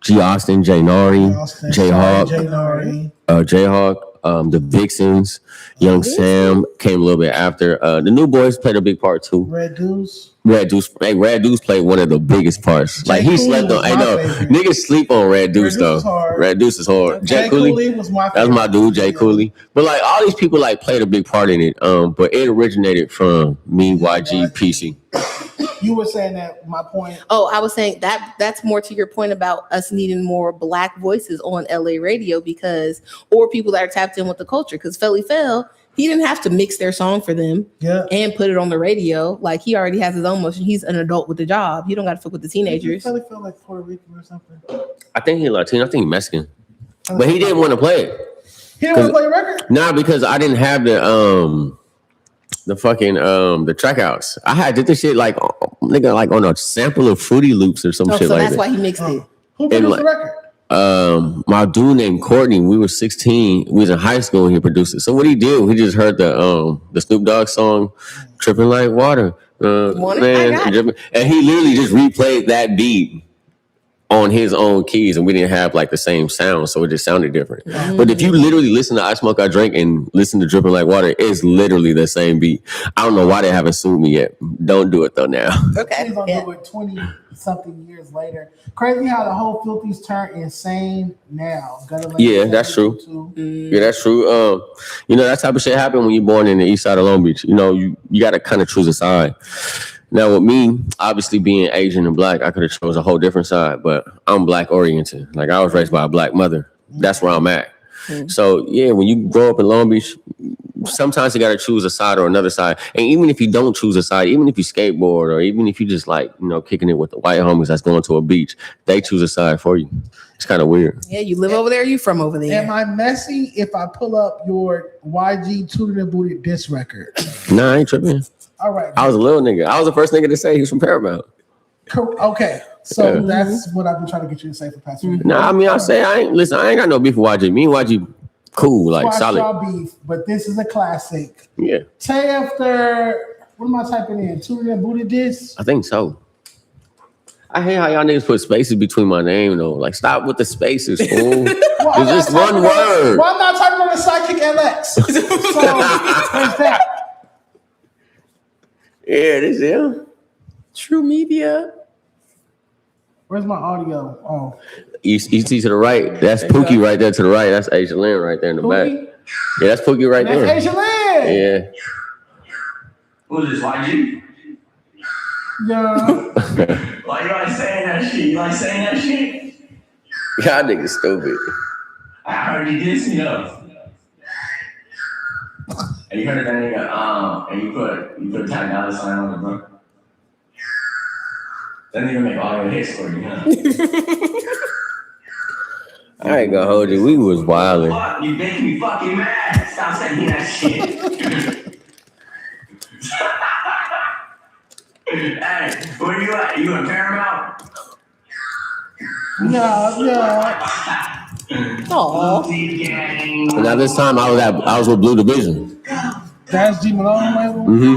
G. Austin, J. Nari, J. Hawk, J. Hawk, the Vixens, Young Sam came a little bit after. The New Boys played a big part too. Red Deuce. Hey, Red Deuce played one of the biggest parts. Like he slept on. I know niggas sleep on Red Deuce though. Red Deuce is hard. Jay Cooley was my favorite. That's my dude, Jay Cooley. But like all these people like played a big part in it. But it originated from me, YG, PC. You were saying that my point. Oh, I was saying that's more to your point about us needing more black voices on LA radio or people that are tapped in with the culture. Because Felly Fell, he didn't have to mix their song for them and put it on the radio. Like he already has his own motion. He's an adult with a job. He don't got to fuck with the teenagers. Felly felt like Puerto Rican or something. I think he's Latino. I think he's Mexican. But he didn't want to play it. He didn't want to play a record? Nah, because I didn't have the fucking the trackouts. I did this shit like nigga like on a sample of Fruity Loops or some shit like that. So that's why he mixed it. Who produced the record? My dude named Courtney. We were 16. We was in high school when he produced it. So what he did, he just heard the Snoop Dogg song "Tripping Like Water," man, and he literally just replayed that beat on his own keys, and we didn't have like the same sound, so it just sounded different. Mm-hmm. But if you literally listen to I Smoke, I Drink and listen to Dripping Like Water, it's literally the same beat. I don't know why they haven't sued me yet. Don't do it though now. Okay. He's gonna do it 20-something years later. Crazy how the whole Filthies turn insane now. Yeah, that's true. Yeah, that's true. That type of shit happen when you're born in the east side of Long Beach. You gotta kind of choose a side. Now with me, obviously being Asian and black, I could have chose a whole different side, but I'm black oriented. Like I was raised by a black mother. That's where I'm at. Mm-hmm. So yeah, when you grow up in Long Beach, sometimes you got to choose a side or another side. And even if you don't choose a side, even if you skateboard or even if you just like, kicking it with the white homies that's going to a beach, they choose a side for you. It's kind of weird. Yeah, you live over there, you from over there. Am I messy if I pull up your YG Tooted and Booted disc record? Nah, I ain't tripping. All right. I was a little nigga. I was the first nigga to say he was from Paramount. Okay. So that's what I've been trying to get you to say for past week. Nah, I mean, I ain't got no beef with YG. Me and YG, cool, like solid. Beef, but this is a classic. Yeah. Tay F, what am I typing in? Tooted and Booted disc? I think so. I hate how y'all niggas put spaces between my name though. Like, stop with the spaces, fool. It's just one word. Well, I'm not typing on the Sidekick LX. So there's that. Yeah, this is True Media. Where's my audio? Oh, you see to the right. That's Pookie right there to the right. That's Asia Lynn right there in the back. Yeah, that's Pookie right there. That's Asia Lynn. Yeah. Who's this, YG? Yeah. Why you like saying that shit? You like saying that shit? Y'all niggas stupid. I heard you diss me though. And you heard that nigga, and you put a $10 sign on it, bro. That nigga make all your hits for you, huh? I ain't gonna hold you. We was wildin'. Fuck, you make me fucking mad. Stop sending me that shit. Hey, where you at? You in Paramount? Yeah. Aww. Now this time I was with Blue Division. That's G Malone label? Mm-hmm.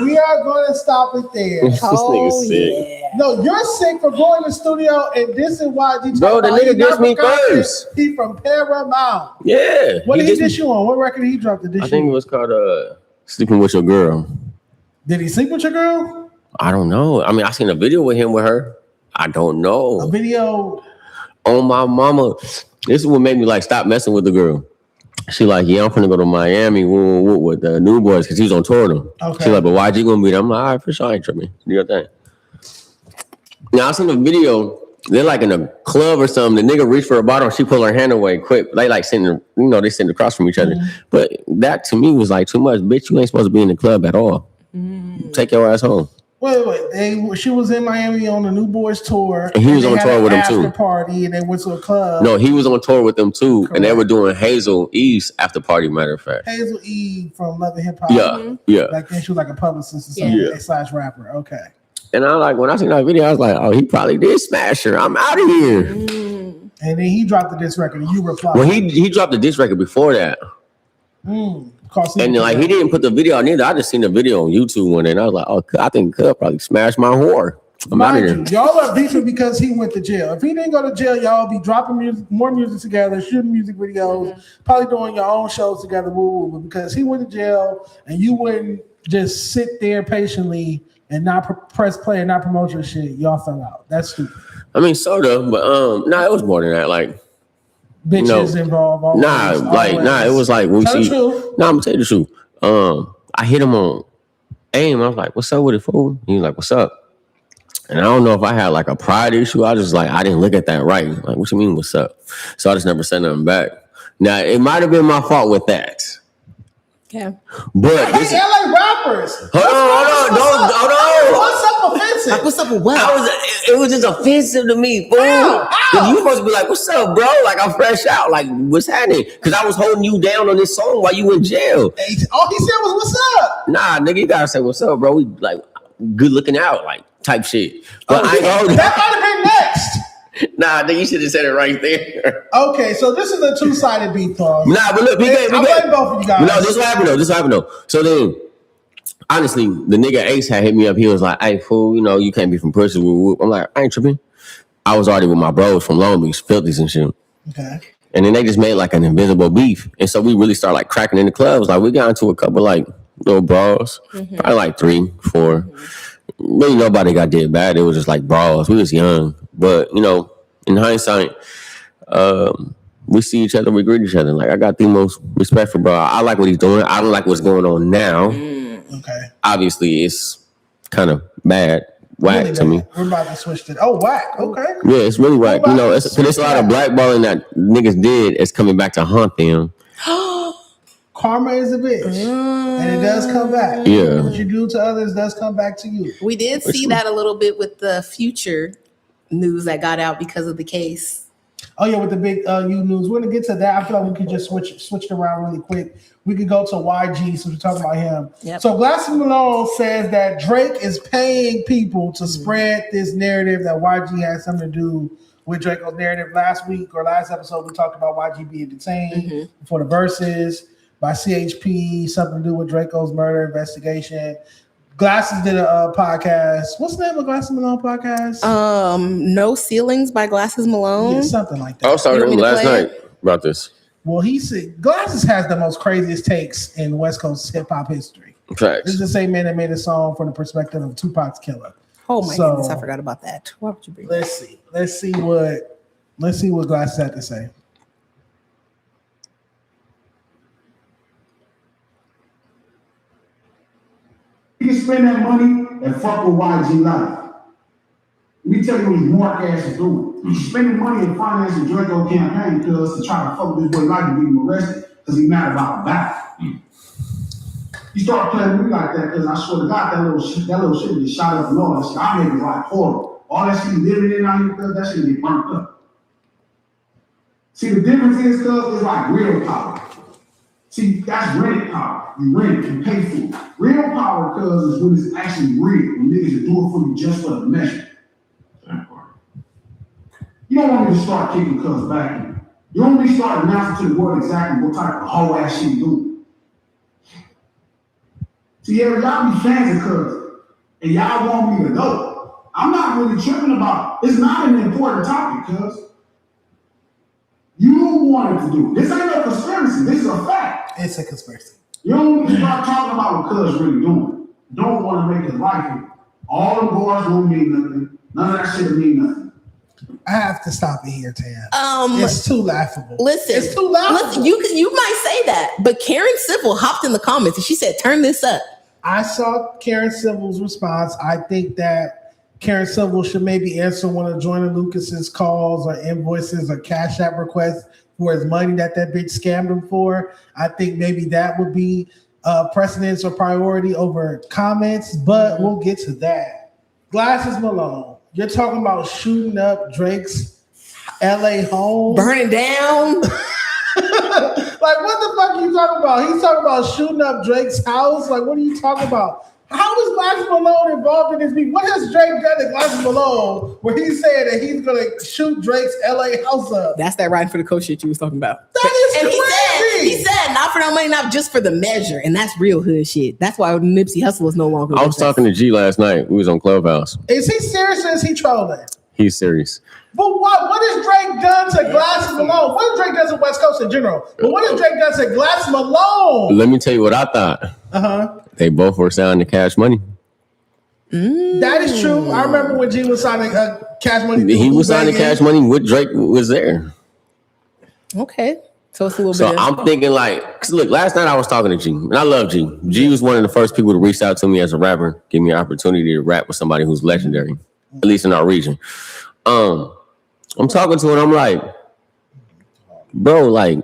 We are going to stop it there. This nigga sick. Yeah. No, you're sick for going to the studio, and this is why you Bro, the nigga dissed me first. He from Paramount. Yeah. What did he dissed me. diss you on? What record did he drop the diss I think it you? was called Sleeping With Your Girl. Did he sleep with your girl? I don't know. I mean, I seen a video with him with her. I don't A know. video. On my mama. This is what made me like stop messing with the girl. She like, yeah, I'm finna go to Miami with the New Boys because he was on tour with them. Okay. She like, but why'd you gonna be there? I'm like, all right, for sure, I ain't tripping. Do your thing. Now I seen a video. They're like in a club or something. The nigga reached for a bottle. She pulled her hand away quick. They like sitting, they sitting across from each other. But that to me was like too much. Bitch, you ain't supposed to be in the club at all. Take your ass home. Wait. She was in Miami on the New Boys tour. And he was they on had tour an with him after too. Party, and they went to a club. No, he was on tour with them too. Correct. And they were doing Hazel East after party, matter of fact. Hazel E from Love and Hip Hop. Yeah. Back then, she was like a publicist or something. Yeah. Slash rapper. Okay. And I like when I seen that video, I was like, oh, he probably did smash her. I'm out of here. And then he dropped the diss record, and you replied. Well, he dropped the diss record before that. And like he didn't put the video on either. I just seen the video on YouTube one day, and I was like, oh, I think Cub probably smashed my whore. I'm out of here. Y'all are beefing because he went to jail. If he didn't go to jail, y'all be dropping more music together, shooting music videos, probably doing your own shows together. But because he went to jail and you wouldn't just sit there patiently and not press play and not promote your shit, y'all fell out. That's stupid. I mean, sort of, but nah, it was more than that. Like, Bitches involved. Always, it was like we Tell the see. truth. Nah, I'm gonna tell you the truth. I hit him on AIM. I was like, "What's up with it, fool?" He was like, "What's up?" And I don't know if I had like a pride issue. I just like I didn't look at that right. Like, what you mean, what's up? So I just never said nothing back. Now it might have been my fault with that. Yeah. But Hey, LA rappers. hold on. What's up offensive? What's up with what? It was just offensive to me, fool. Cause you supposed to be like, "What's up, bro?" Like I'm fresh out. Like what's happening? Cause I was holding you down on this song while you in jail. All he said was, "What's up?" Nah, nigga, you gotta say what's up, bro. We like good looking out, like type shit. But I ain't gonna hold you. That might have been next. Nah, nigga, you should have said it right there. Okay, so this is a two-sided beef talk. Nah, but look, I blame both of you guys. No, this what happened though. So then, honestly, the nigga Ace had hit me up. He was like, "Hey, fool, you can't be from Pussy." I'm like, I ain't tripping. I was already with my bros from Long Beach, Filthies and shit. Okay. And then they just made like an invisible beef. And so we really started like cracking in the clubs. Like we got into a couple like little brawls, probably like 3, 4. Really nobody got did bad. It was just like brawls. We was young. But, in hindsight, we see each other, we greet each other. Like I got the most respect for bro. I like what he's doing. I don't like what's going on now. Okay. Obviously, it's kind of bad. Whack Really to me. We're about to switch to whack. Okay. Yeah, it's really whack. It's a lot of blackballing that niggas did. It's coming back to haunt them. Karma is a bitch, and it does come back. Yeah. What you do to others does come back to you. We did see that a little bit with the Future news that got out because of the case. Oh yeah, with the big U news. We're gonna get to that. I feel like we could just switch it around really quick. We could go to YG since we're talking about him. Yep. So Glasses Malone says that Drake is paying people to spread this narrative that YG has something to do with Draco's narrative. Last week or last episode, we talked about YG being detained for the Verzuz by CHP, something to do with Draco's murder investigation. Glasses did a podcast. What's the name of Glasses Malone podcast? No Ceilings by Glasses Malone. Yeah, something like that. I was talking to him last night about this. Well, he said Glasses has the most craziest takes in West Coast hip hop history. Facts. This is the same man that made a song from the perspective of Tupac's killer. Oh my goodness, I forgot about that. Why would you bring that? Let's see what Glasses had to say. You can spend that money and fuck with YG life. Let me tell you what his mark ass is doing. He's spending money and financing Drakeo campaign because to try to fuck with this boy life and get him arrested because he's mad about a battle. You start playing with me like that because I swear to God that little shit get shot up and all that shit. I make it like horrible. All that shit living in out here because that shit get burnt up. See, the difference is because it's like real power. See, that's rented power. You rent it, you pay for it. Real power, cuz, is when it's actually real. When niggas are doing for you just for the measure. You don't want me to start kicking cuz back in. You don't want me to start announcing to the world exactly what type of whole ass shit you do. See, y'all be fans of cuz, and y'all want me to know. I'm not really tripping about it. It's not an important topic, cuz. You wanted to do it. This ain't a conspiracy. This is a fact. It's a conspiracy. You don't need to start talking about what cuz really doing. Don't want to make his life here. All the bars won't mean nothing. None of that shit will mean nothing. I have to stop it here, Tam. It's too laughable. Listen, it's too laughable. You might say that, but Karen Civil hopped in the comments and she said, "Turn this up." I saw Karen Civil's response. I think that Karen Civil should maybe answer one of Joyner Lucas's calls or invoices or Cash App requests for his money that bitch scammed him for. I think maybe that would be precedence or priority over comments, but we'll get to that. Glasses Malone, you're talking about shooting up Drake's LA home? Burning down? Like, what the fuck are you talking about? He's talking about shooting up Drake's house? Like, what are you talking about? How is Glasses Malone involved in this beef? What has Drake done to Glasses Malone where he's saying that he's going to shoot Drake's LA house up? That's that riding for the coach shit you was talking about. That is crazy. He said, not for no money, not just for the measure. And that's real hood shit. That's why Nipsey Hussle is no longer. I was talking to G last night. We was on Clubhouse. Is he serious or is he trolling? He's serious. But what has Drake done to Glasses Malone? What has Drake done to West Coast in general? But what has Drake done to Glasses Malone? Let me tell you what I thought. They both were signing Cash Money. That is true. I remember when G was signing Cash Money. He was signing Cash Money with Drake was there. Okay. So it's a little So bit. I'm thinking like, 'cause look, last night I was talking to G, and I love G. G was one of the first people to reach out to me as a rapper, give me an opportunity to rap with somebody who's legendary, at least in our region. I'm talking to him, I'm like, bro, like,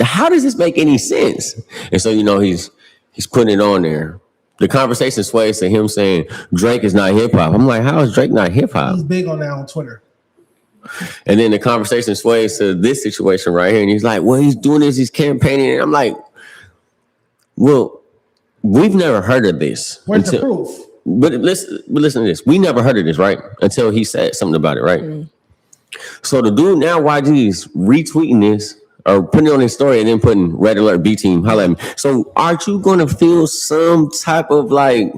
how does this make any sense? And so, he's putting it on there. The conversation sways to him saying Drake is not hip hop. I'm like, how is Drake not hip hop? He's big on that on Twitter. And then the conversation sways to this situation right here. And he's like, well, he's doing this, he's campaigning. And I'm like, well, we've never heard of this. Where's the proof? But listen to this. We never heard of this, right? Until he said something about it, right? Mm. So the dude now, YG, is retweeting this or putting it on his story and then putting Red Alert B Team, holla at me. So aren't you going to feel some type of like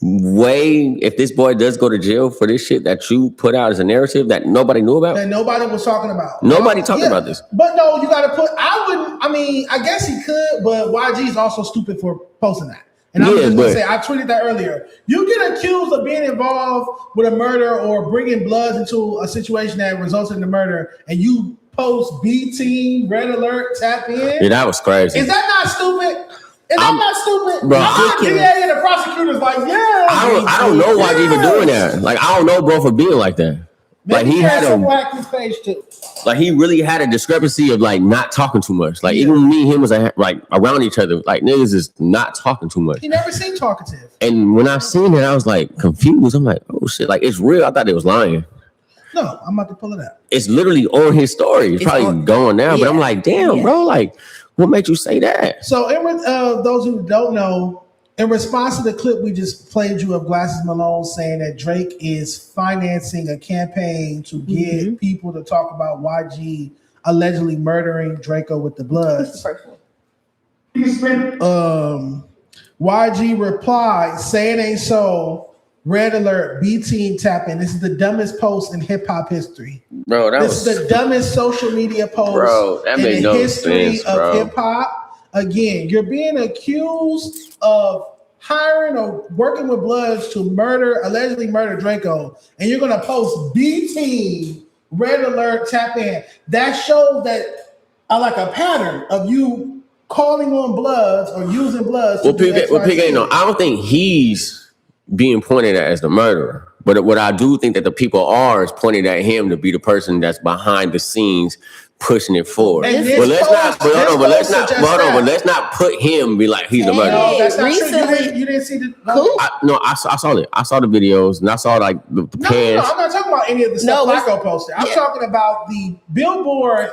way if this boy does go to jail for this shit that you put out as a narrative that nobody knew about? That nobody was talking about. Nobody talked about this. But no, you got to put, I guess he could, but YG is also stupid for posting that. And I was just going to say, I tweeted that earlier. You get accused of being involved with a murder or bringing Bloods into a situation that resulted in a murder, and you post B Team, Red Alert, tap in. Yeah, that was crazy. Is that not stupid? Is that not stupid? Bro, the DA and the prosecutor's like, yeah. I don't know why he's even doing that. Like, I don't know, bro, for being like that. Maybe like he had some black his page too. Like he really had a discrepancy of like not talking too much. Like even me and him was like around each other. Like niggas is not talking too much. He never seemed talkative. And when I seen it, I was like confused. I'm like, oh shit, like it's real. I thought they was lying. No, I'm about to pull it up. It's literally on his story. It's probably going now, but I'm like, damn, bro, like, what made you say that? So, those who don't know, in response to the clip we just played you of Glasses Malone saying that Drake is financing a campaign to get people to talk about YG allegedly murdering Drakeo with the Bloods. YG replied, "Say it ain't so. Red alert. B team tap in. This is the dumbest post in hip hop history, bro. This is the dumbest social media post, bro. That in made the no history sense, of bro. hip hop. Again, you're being accused of hiring or working with Bloods to allegedly murder Drakeo, and you're gonna post B team red alert tap in. That shows that like a pattern of you calling on Bloods or using Bloods. Well, I don't think he's being pointed at as the murderer, but what I do think that the people is pointing at him to be the person that's behind the scenes pushing it forward. But let's not put him be like he's the murderer. No, that's not true. You didn't see the I saw it. I saw the videos and I saw like the pans. No, I'm not talking about any of the stuff Flacco posted. I'm talking about the Billboard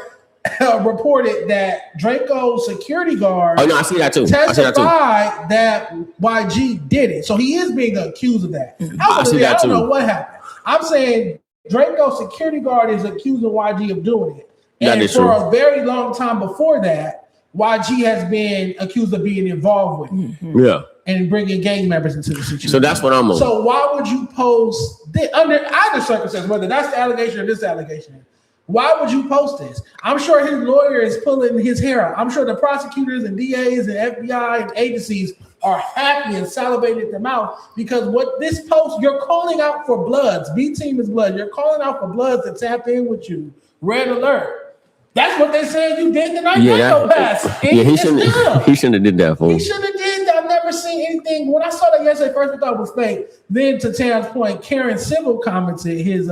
reported that Draco's security guard I see that too. Testified that YG did it. So he is being accused of that. I don't know what happened. I'm saying Draco's security guard is accusing YG of doing it. And for a very long time before that, YG has been accused of being involved with it. Yeah. And bringing gang members into the situation. So that's what I'm on. So why would you post under either circumstance, whether that's the allegation or this allegation? Why would you post this? I'm sure his lawyer is pulling his hair out. I'm sure the prosecutors and DAs and FBI and agencies are happy and salivating at their mouth because what this post, you're calling out for Bloods. B team is Blood. You're calling out for Bloods to tap in with you. Red alert. That's what they said you did the night he shouldn't have did that for him. He should have did that. I've never seen anything. When I saw that yesterday, first I thought it was fake. Then to Tam's point, Karen Civil commented his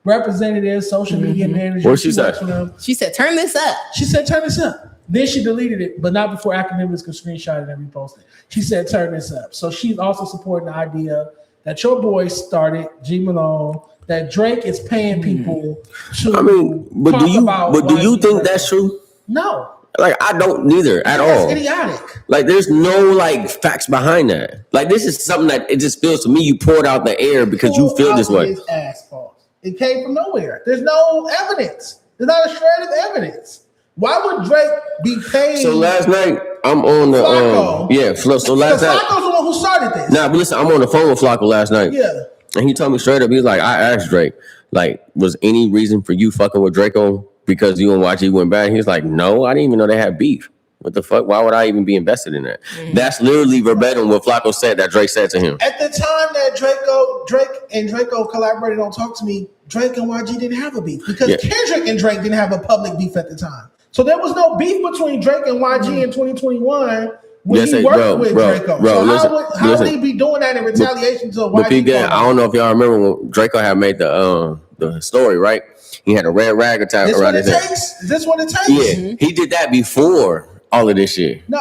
representative, social media manager. What she said? She said, turn this up. She said, turn this up. Then she deleted it, but not before academics could screenshot it and repost it. She said, turn this up. So she's also supporting the idea that your boy started, G Malone, that Drake is paying people to do you think that's true? No. Like, I don't neither at all. It's idiotic. Like, there's no, like, facts behind that. Like, this is something that it just feels to me you poured out the air because you feel this way. His ass false. It came from nowhere. There's no evidence. There's not a shred of evidence. Why would Drake be paying? So last night, I'm on the Flacco. So last night, Flacco's the one who started this. Nah, but listen, I'm on the phone with Flacco last night. Yeah, and he told me straight up, he's like, I asked Drake, like, was any reason for you fucking with Drakeo because you and YG went back? He's like, no, I didn't even know they had beef. What the fuck? Why would I even be invested in that? That's literally verbatim what Flacco said that Drake said to him. At the time that Drake and Drakeo collaborated on Talk to Me, Drake and YG didn't have a beef because Kendrick and Drake didn't have a public beef at the time. So there was no beef between Drake and YG in 2021 when he worked with Drakeo. So how would he be doing that in retaliation to YG? I don't know if y'all remember when Drakeo had made the story, right? He had a red rag attack around his head. Is this what it takes? Yeah, he did that before all of this shit. No,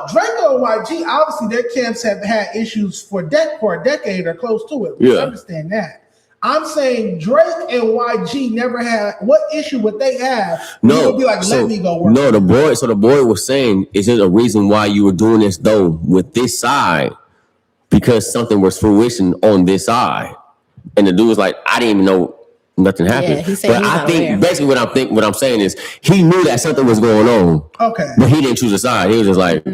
Drakeo and YG, obviously their camps have had issues for a decade or close to it. We understand that. I'm saying Drake and YG never had. What issue would they have? No, be like, let me go work. No, the boy was saying, is there a reason why you were doing this though with this side? Because something was fruition on this side, and the dude was like, I didn't even know nothing happened. But I think basically what I'm saying is he knew that something was going on. Okay, but he didn't choose a side. He was just like,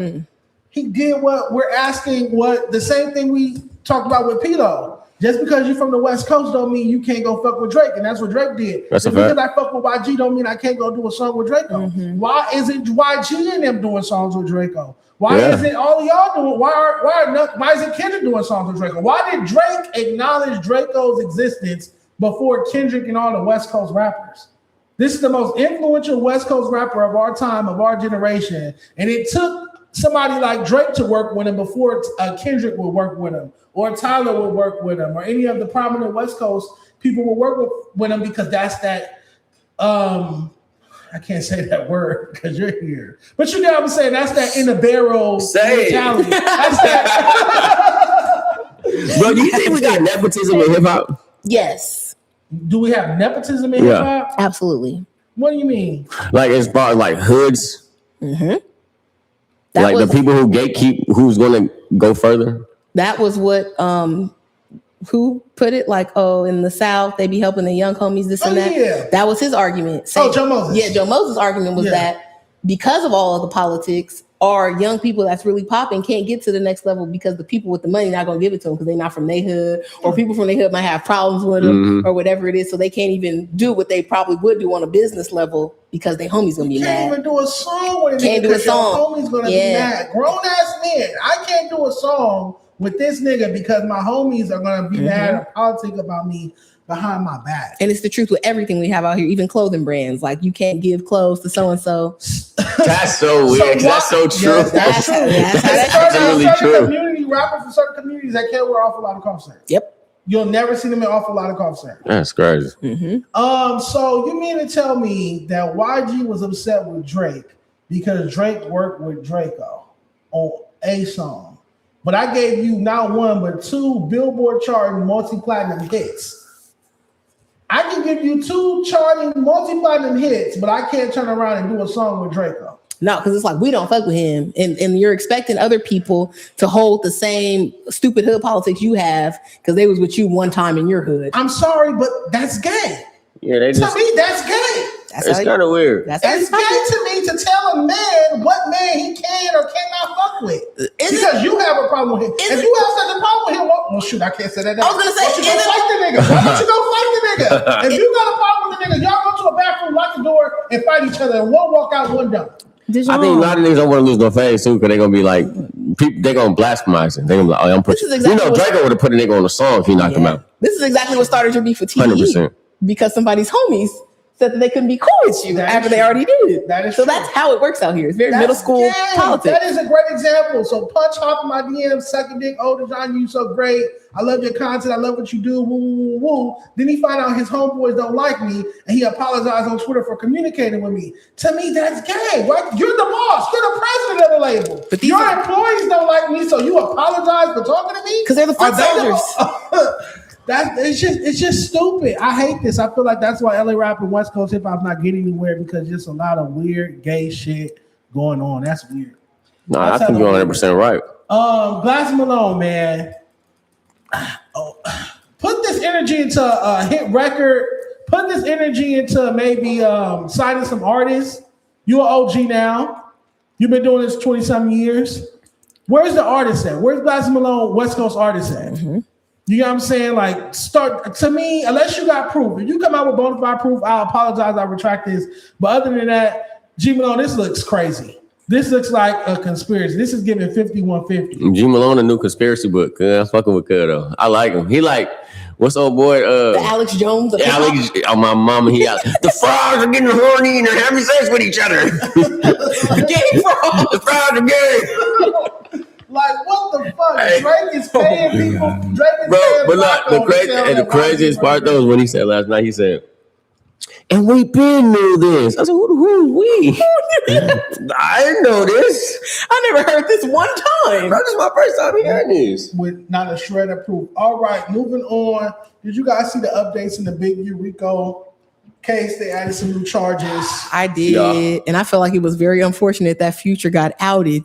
he did what we're asking. What the same thing we talked about with Pito. Just because you're from the West Coast don't mean you can't go fuck with Drake, and that's what Drake did. That's a fact. Because I fuck with YG don't mean I can't go do a song with Drakeo. Why isn't YG and them doing songs with Drakeo? Why isn't all of y'all doing? Why isn't Kendrick doing songs with Drakeo? Why did Drake acknowledge Drakeo's existence before Kendrick and all the West Coast rappers? This is the most influential West Coast rapper of our time, of our generation, and it took somebody like Drake to work with him before Kendrick would work with him, or Tyler would work with him, or any of the prominent West Coast people would work with him because that's that. I can't say that word because you're here, but you know what I'm saying. That's that in the barrel mentality. That's that. Bro, do you think we got nepotism in hip hop? Yes. Do we have nepotism in hip hop? Absolutely. What do you mean? Like as far as like hoods, That like was, the people who gatekeep, who's going to go further. That was what who put it, like, oh, in the South they be helping the young homies, this and that. Yeah. That was his argument. Joe Moses. Yeah, Joe Moses' argument was that because of all of the politics, our young people that's really popping can't get to the next level because the people with the money not gonna give it to them because they're not from their hood, or people from their hood might have problems with them or whatever it is, so they can't even do what they probably would do on a business level because their homies gonna be mad. Can't even do a song with it. Can't do a song. Your homies gonna be mad. Grown ass men. I can't do a song with this nigga because my homies are gonna be mad or politic about me behind my back. And it's the truth with everything we have out here, even clothing brands. Like, you can't give clothes to so and so. That's so weird. That's so true. Yes, that's true. That's absolutely certain true. Community rappers in certain communities that can't wear awful lot of concerts. Yep. You'll never see them in awful lot of concerts. That's crazy. So you mean to tell me that YG was upset with Drake because Drake worked with Drakeo on a song, but I gave you not one but two Billboard charting multi-platinum hits. I can give you two charting multi-platinum hits, but I can't turn around and do a song with Drakeo. No, because it's like, we don't fuck with him. And you're expecting other people to hold the same stupid hood politics you have because they was with you one time in your hood. I'm sorry, but that's gay. Yeah, they just. To me, that's gay. It's kind of weird. That's It's gay to me to tell a man what man he can or cannot fuck with. Because you have a problem with him. If you have such a problem with him, well, shoot, I can't say that. I was gonna say, why don't you go fight the nigga? Why don't you go fight the nigga? If you got a problem with the nigga, y'all go to a bathroom, lock the door, and fight each other, and one walk out, one done. I think a lot of niggas don't want to lose no fans too, because they're gonna be like, they're gonna blasphemize him. They're gonna be like, oh, I'm pushing. Drakeo would have put a nigga on the song if he knocked him out. This is exactly what started your beef with TDE. 100%. Because somebody's homies said that they couldn't be cool with you after they already did. That is so true. That's how it works out here. It's very middle school politics. That is a great example. So Punch hop in my DM, sucking dick, oh, Dejon, you so great. I love your content. I love what you do. Woo, woo, woo. Then he find out his homeboys don't like me, and he apologized on Twitter for communicating with me. To me, that's gay. Right? You're the boss. You're the president of the label. But your employees don't like me, so you apologize for talking to me? Because they're the foot soldiers. It's just stupid. I hate this. I feel like that's why LA rap and West Coast hip hop's not getting anywhere, because just a lot of weird gay shit going on. That's weird. Nah, I think you're 100% right. Glass Malone, man. Put this energy into a hit record. Put this energy into maybe signing some artists. You're an OG now. You've been doing this 20-something years. Where's the artist at? Where's Glass Malone West Coast artist at? You know what I'm saying? Like, start, to me, unless you got proof. If you come out with bona fide proof, I'll apologize, I'll retract this. But other than that, G Malone, this looks crazy. This looks like a conspiracy. This is giving 5150. G Malone, a new conspiracy book. I'm fucking with Cud though. I like him. He like, what's old boy? The Alex Jones. Alex, my mama. The frogs are getting horny and they're having sex with each other. Gay frogs. The frogs are gay. Like, what the fuck? Hey. Drake is paying people. Drake is paying but look, the craziest part though is when he said last night, he said, and we been knew this. I said, who we? I didn't know this. I never heard this one time. Bro, this is my first time hearing this. With not a shred of proof. All right, moving on. Did you guys see the updates in the big RICO case? They added some new charges. I did. And I felt like it was very unfortunate that Future got outed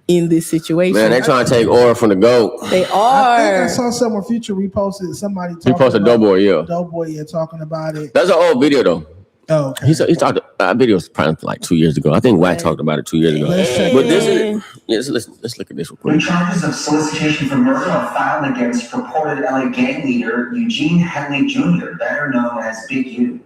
in this situation. Man, they trying to take oil from the GOAT. They are. I think I saw somewhere Future reposted somebody talking about Doughboy, yeah, talking about it. That's an old video though. Oh, okay. He talked. Video was probably like 2 years ago. I think Wack talked about it 2 years ago. But this is let's look at this real quick. When charges of solicitation for murder are filed against purported LA gang leader Eugene Henley Jr., better known as Big U.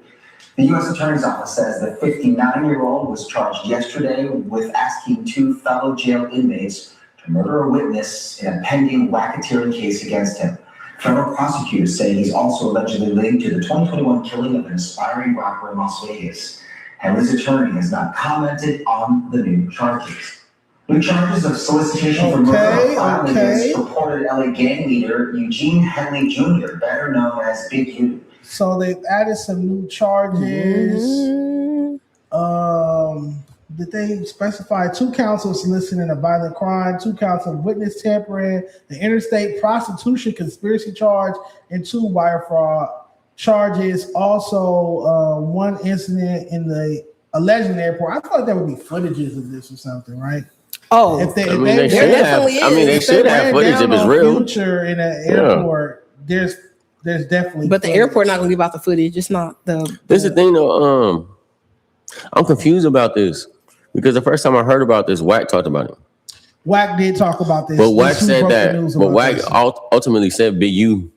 The U.S. Attorney's Office says the 59-year-old was charged yesterday with asking two fellow jail inmates to murder a witness in a pending racketeering case against him. Federal prosecutors say he's also allegedly linked to the 2021 killing of an aspiring rapper in Las Vegas. Henley's attorney has not commented on the new charges. New charges of solicitation for murder are filed against purported LA gang leader Eugene Henley Jr., better known as Big U. So they've added some new charges. Did they specify 2 counts of soliciting a violent crime, 2 counts of witness-tampering, the interstate prostitution conspiracy charge, and 2 wire fraud charges. Also, one incident in the alleged airport. I thought there would be footages of this or something, right? Oh, If they they should have. I mean, they should have footage if it's real. Future in an airport, there's definitely. But the footage. airport not gonna give out the footage. It's not the. This is the thing though. I'm confused about this because the first time I heard about this, Wack talked about it. Wack did talk about this. But Wack This who said broke the that. news But about Wack this. ultimately said Big U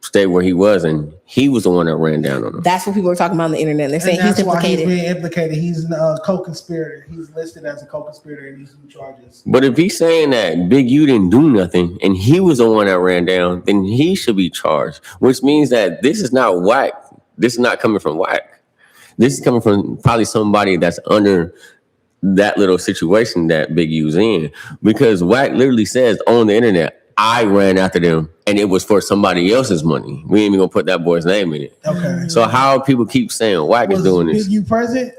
stayed where he was, and he was the one that ran down on him. That's what people are talking about on the internet. They're saying And he's that's why implicated. he's being implicated. He's a co-conspirator. He's listed as a co-conspirator in these new charges. But if he's saying that Big U didn't do nothing and he was the one that ran down, then he should be charged, which means that this is not Wack. This is not coming from Wack. This is coming from probably somebody that's under that little situation that Big U's in, because Wack literally says on the internet, I ran after them and it was for somebody else's money. We ain't even gonna put that boy's name in it. Okay. So how people keep saying Wack is doing this? Big U present?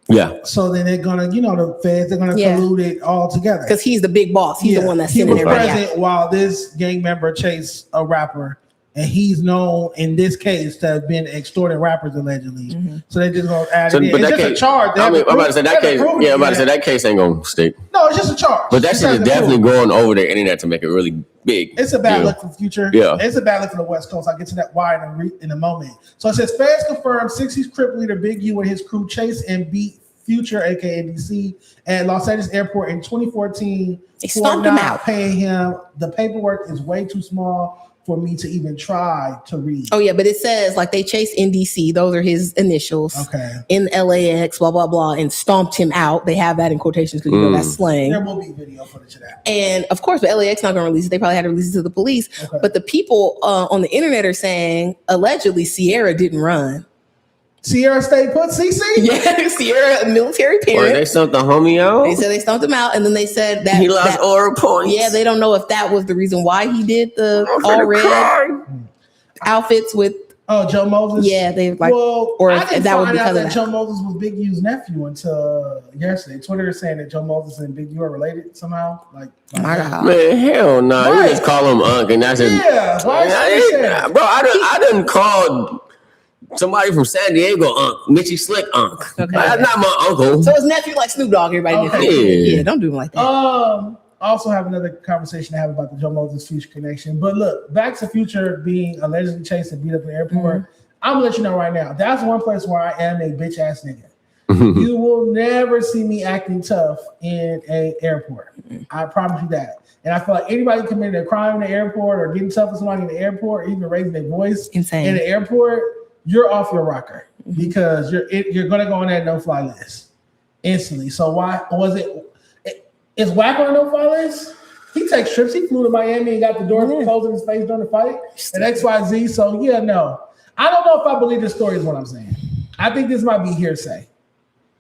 Yeah. So then they're gonna, the feds, they're gonna collude it all together. Because he's the big boss. He's the one that's he sending was everybody present out. while this gang member chased a rapper, and he's known in this case to have been extorting rappers allegedly. So they just gonna add it in. But It's that just a case, charge. They I'm haven't about to say that proved- case. they haven't Yeah, I'm about to proven say it that case ain't gonna stick. yet. No, it's just a charge. But that It's shit is nothing to definitely prove. going over the internet to make it really big. It's a bad Yeah. look for the future. Yeah. It's a bad look for the West Coast. I'll get to that why in a moment. So it says feds confirmed 60s Crip leader Big U and his crew chased and beat Future, aka DC, at Los Angeles Airport in 2014. They for stomped him not out. Paying him. The paperwork is way too small for me to even try to read. Oh yeah, but it says like they chased NDC. Those are his initials. Okay. In LAX, blah blah blah, and stomped him out. They have that in quotations because you know that's slang. There will be video footage of that. And of course, but LAX not going to release it. They probably had to release it to the police. Okay. But the people on the internet are saying allegedly Sierra didn't run. Sierra State put CC? Yeah, Sierra, a military Or parent. they sent the homie out. They said they stomped him out, and then they said that He lost that- oral points. Yeah, they don't know if that was the reason why he did the I'm all finna red cry. outfits with. Oh, Joe Moses? Yeah, they like. Well, or I if didn't that was find out because of that that. Joe Moses was Big U's nephew until yesterday. Twitter is saying that Joe Moses and Big U are related somehow. Like, My God. Man, hell no. Nah. Right. You just call him Unc and that's it. Yeah, why is he saying? Bro, I done called somebody from San Diego Unc, Mitchie Slick Unc. Okay. That's not my uncle. So his nephew like Snoop Dogg. Everybody Okay. did. Yeah. Yeah, don't do him like that. I also have another conversation to have about the Joe Moses Future connection. But look, back to Future being allegedly chased and beat up in the airport. I'm gonna let you know right now. That's one place where I am a bitch ass nigga. You will never see me acting tough in an airport. I promise you that. And I feel like anybody committing a crime in the airport or getting tough with somebody in the airport, or even raising their voice Insane. in the airport, you're off your rocker because you're gonna go on that no-fly list instantly. So why was it? Is Wack on a no-fly list? He takes trips. He flew to Miami and got the door closed in his face during the fight and XYZ. So yeah, no. I don't know if I believe this story is what I'm saying. I think this might be hearsay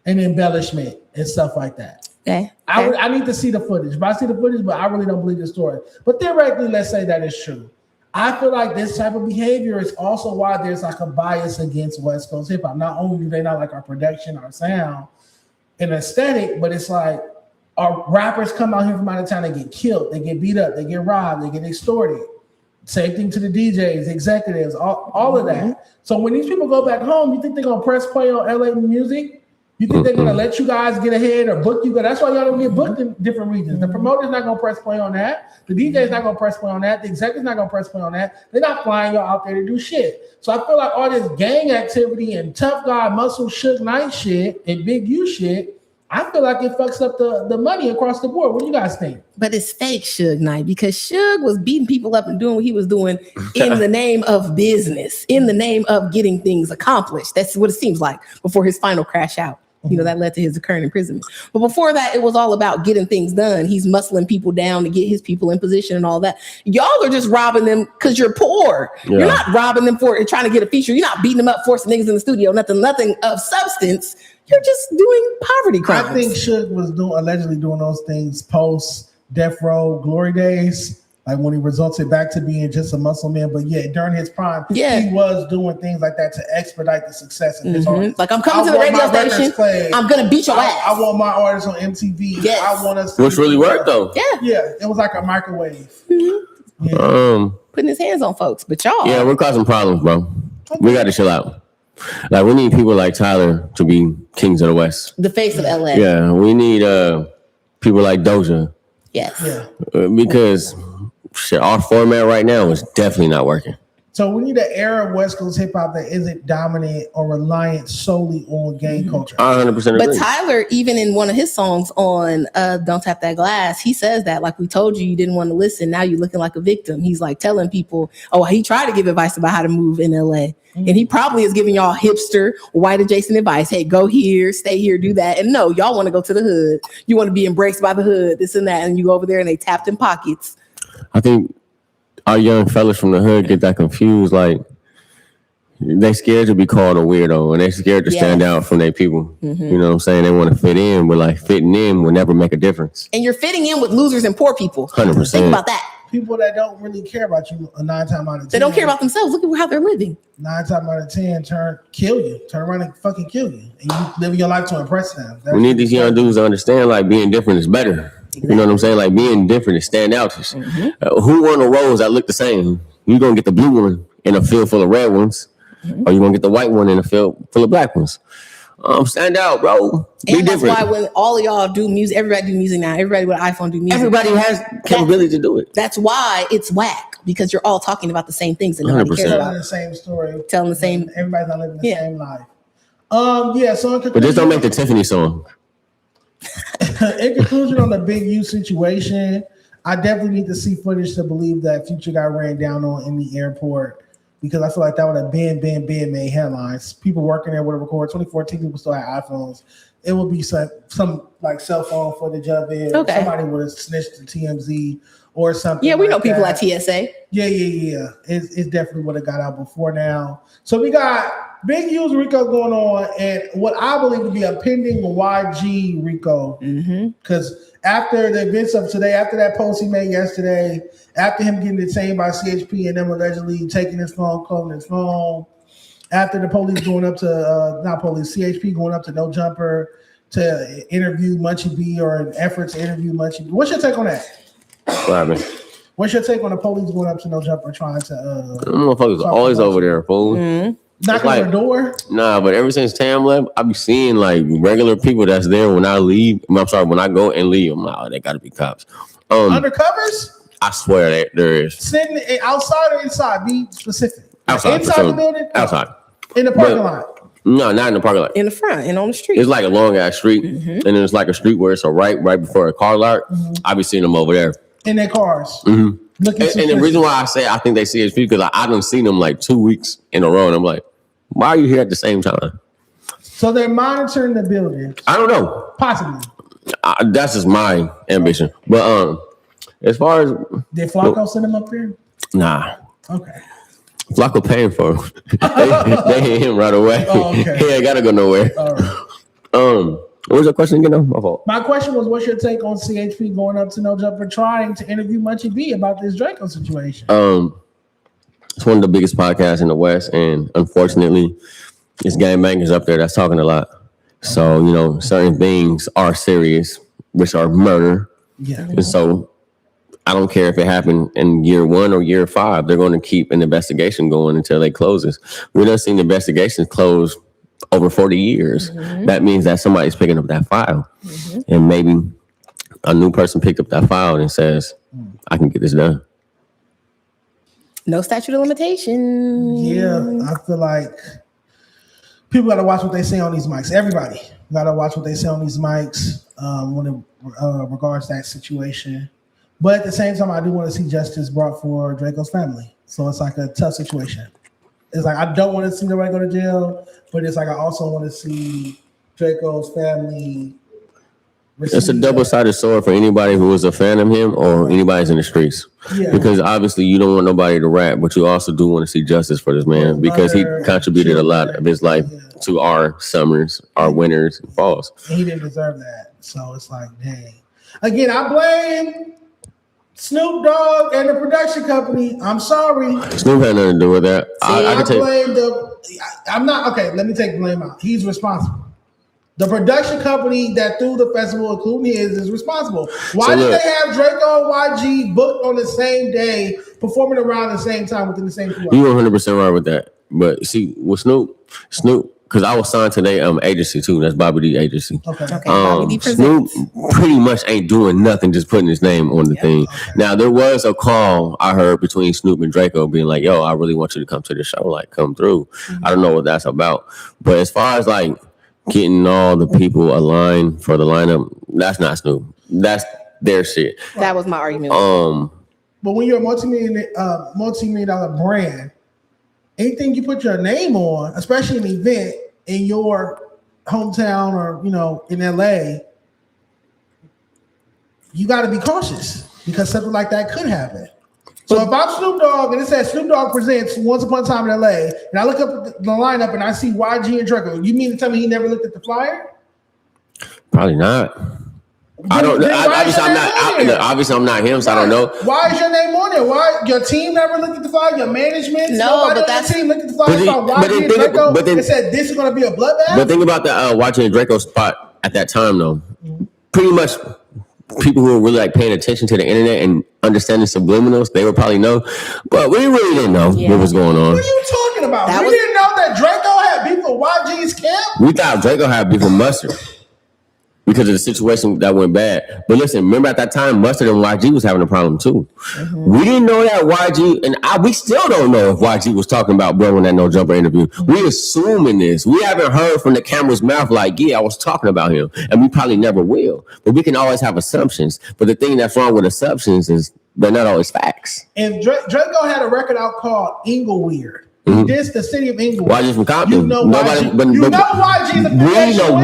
and embellishment and stuff like that. Okay. I need to see the footage. But I see the footage, but I really don't believe the story. But theoretically, let's say that is true. I feel like this type of behavior is also why there's like a bias against West Coast hip hop. Not only do they not like our production, our sound, and aesthetic, but it's like our rappers come out here from out of town, they get killed, they get beat up, they get robbed, they get extorted. Same thing to the DJs, executives, all of that. So when these people go back home, you think they're gonna press play on LA music? You think they're gonna let you guys get ahead or book you? That's why y'all don't get booked in different regions. The promoter's not gonna press play on that. The DJ's not gonna press play on that. The executive's not gonna press play on that. They're not flying y'all out there to do shit. So I feel like all this gang activity and tough guy muscle Suge Knight shit and Big U shit, I feel like it fucks up the money across the board. What do you guys think? But it's fake Suge Knight because Suge was beating people up and doing what he was doing in the name of business, in the name of getting things accomplished. That's what it seems like before his final crash out. You know, that led to his current imprisonment. But before that, it was all about getting things done. He's muscling people down to get his people in position and all that. Y'all are just robbing them because you're poor. Yeah. You're not robbing them for trying to get a feature. You're not beating them up, forcing niggas in the studio, nothing of substance. You're just doing poverty crimes. I think Suge was allegedly doing those things post Death Row Glory days, like when he resulted back to being just a muscle man. But yeah, during his prime, he was doing things like that to expedite the success of his artists. Like, I'm coming to the radio station. I'm gonna beat your ass. I want my artists on MTV. Yes. I want us. Which really worked though. Yeah, it was like a microwave. Putting his hands on folks, but y'all. Yeah, we're causing problems, bro. We got to chill out. Like, we need people like Tyler to be kings of the West. The face of LA. Yeah, we need people like Doja. Yes. Yeah. Because shit, our format right now is definitely not working. So we need an era of West Coast hip hop that isn't dominant or reliant solely on gang culture. 100% agree. But Tyler, even in one of his songs on Don't Tap That Glass, he says that, like, we told you didn't want to listen. Now you're looking like a victim. He's like telling people, oh, he tried to give advice about how to move in LA. And he probably is giving y'all hipster, white adjacent advice. Hey, go here, stay here, do that. And no, y'all want to go to the hood. You want to be embraced by the hood, this and that. And you go over there and they tapped in pockets. I think our young fellas from the hood get that confused. Like, they scared to be called a weirdo, and they scared to stand out from their people. You know what I'm saying? They want to fit in, but like fitting in will never make a difference. And you're fitting in with losers and poor people. 100%. Think about that. People that don't really care about you 9 times out of 10. They don't care about themselves. Look at how they're living. 9 times out of 10 turn around and fucking kill you. And you live your life to impress them. We need these young dudes to understand, like, being different is better. You know what I'm saying? Like, being different is stand out. Who won a rose that look the same? You gonna get the blue one in a field full of red ones, or you gonna get the white one in a field full of black ones. Stand out, bro. Be And that's different. why when all of y'all do music, everybody do music now. Everybody with an iPhone do music. Everybody has capability to do it. That's why it's whack, because you're all talking about the same things and nobody 100%. cares telling about the same story. telling the same. Everybody's not living the same life. So in conclusion, But just don't make the Tiffany song. in conclusion on the Big U situation, I definitely need to see footage to believe that Future got ran down on in the airport, because I feel like that would have been made headlines. People working there would have recorded. 2014 people still had iPhones. It would be some like cell phone footage of it. Okay. Somebody would have snitched to TMZ or something. Yeah, we know like people that. at TSA. Yeah. It definitely would have got out before now. So we got Big U's RICO going on, and what I believe to be a pending YG RICO. Because after the events of today, after that post he made yesterday, after him getting detained by CHP and them allegedly taking his phone, calling his phone, after the police going up to, CHP going up to No Jumper to interview Munchie B, or an effort to interview Munchie B. What's your take on that? What happened? What's your take on the police going up to No Jumper trying to Them motherfuckers always over there, fool. knocking on the door? Nah, but ever since Tam left, I be seeing like regular people that's there when I leave. When I go and leave. I'm like, oh, they gotta be cops. Undercovers? I swear there is. Sitting outside or inside? Be specific. Outside. Inside the building? Outside. In the parking lot? No, not in the parking lot. In the front and on the street. It's like a long ass street, and then it's like a street where it's a right before a car lot. I be seeing them over there. In their cars. And Looking the reason why I say I think they CHP because I done seen them like 2 weeks in a row, and I'm like, why are you here at the same time? So they're monitoring the building. I don't know. Possibly. That's just my ambition. But as far as Did Flacco send them up there? nah. Okay. Flacco paying for him. they hit him right away. Oh, okay. He ain't gotta go nowhere. All right. What was your question again? My fault. My question was, what's your take on CHP going up to No Jumper trying to interview Munchie B about this Draco situation? It's one of the biggest podcasts in the West, and unfortunately, it's gangbangers up there that's talking a lot. So, certain things are serious, which are murder. Yeah. And so I don't care if it happened in year 1 or year 5. They're going to keep an investigation going until they closes. We done seen investigations close over 40 years. That means that somebody's picking up that file. And maybe a new person picked up that file and says, I can get this done. No statute of limitation. Yeah, I feel like people got to watch what they say on these mics. Everybody got to watch what they say on these mics when it regards that situation. But at the same time, I do want to see justice brought for Draco's family. So it's like a tough situation. It's like I don't want to see nobody go to jail, but it's like I also want to see Draco's family. It's a double-sided sword for anybody who is a fan of him or anybody's in the streets. Yeah. Because obviously you don't want nobody to rap, but you also do want to see justice for this man because he contributed a lot of his life to our summers, our winters, and falls. And he didn't deserve that. So it's like, dang. Again, I blame Snoop Dogg and the production company. I'm sorry. Snoop had nothing to do with that. I'm not, okay, let me take blame out. He's responsible. The production company that threw the festival, including his, is responsible. Why did they have Draco and YG booked on the same day, performing around the same time within the same 2 hours? You 100% right with that. But see, with Snoop, because I was signed to their agency too. That's Bobby D agency. Okay. Bobby D Snoop presents. pretty much ain't doing nothing, just putting his name on the thing. Okay. Now there was a call I heard between Snoop and Drakeo being like, "Yo, I really want you to come to the show. Like, come through." Mm-hmm. I don't know what that's about, but as far as like getting all the people aligned for the lineup, that's not Snoop. That's their shit. That was my argument. But when you're a multi-million dollar brand, anything you put your name on, especially an event in your hometown or in LA, you got to be cautious because something like that could happen. So if I'm Snoop Dogg and it says Snoop Dogg presents Once Upon a Time in LA, and I look up the lineup and I see YG and Drakeo, you mean to tell me he never looked at the flyer? Probably not. I don't know. Obviously, I'm not him, so I don't know. Why is your name on there? Why your team never looked at the flyer? Your management, nobody on your team looked at the flyer. But it said this is going to be a bloodbath. But think about the YG and Drakeo spot at that time, though. Mm-hmm. Pretty much, people who were really like paying attention to the internet and understanding subliminals, they would probably know. But we really didn't know what was going on. What are you talking about? We didn't know that Drakeo had beef with YG's camp. We thought Drakeo had beef with Mustard. Because of the situation that went bad. But listen, remember at that time, Mustard and YG was having a problem too. Mm-hmm. We didn't know that YG, and we still don't know if YG was talking about Bro in that No Jumper interview. Mm-hmm. We assuming this. We haven't heard from the camera's mouth like, yeah, I was talking about him. And we probably never will. But we can always have assumptions. But the thing that's wrong with assumptions is they're not always facts. And Drakeo had a record out called Inglewood. Mm-hmm. This the city of Inglewood. YG's from Compton. You know YG's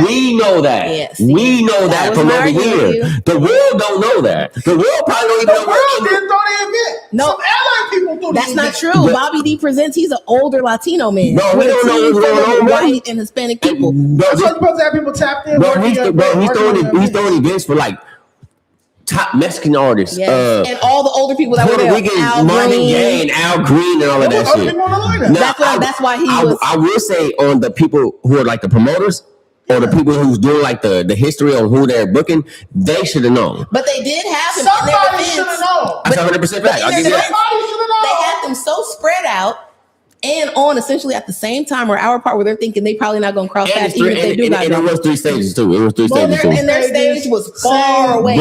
we know that. Yes. We know that from over here. The world don't know that. The world probably don't even know. The world didn't throw the event. No, some LA people threw that's not true. Bobby D presents. He's an older Latino man. No, we don't know what's going on. White and Hispanic people. That's why you're supposed to have people tapped in. He's throwing events for like top Mexican artists. Yes. And all the older people that were there. Marvin Gaye and Al Green and all of that shit. That's why he was. I will say on the people who are like the promoters or the people who's doing like the history on who they're booking, they should have known. But they did have them. Somebody should have known. That's 100% fact. Somebody should have known. They had them so spread out and on essentially at the same time or our part where they're thinking they probably not going to cross paths even if they do not. And it was 3 stages too. And their stage was far away.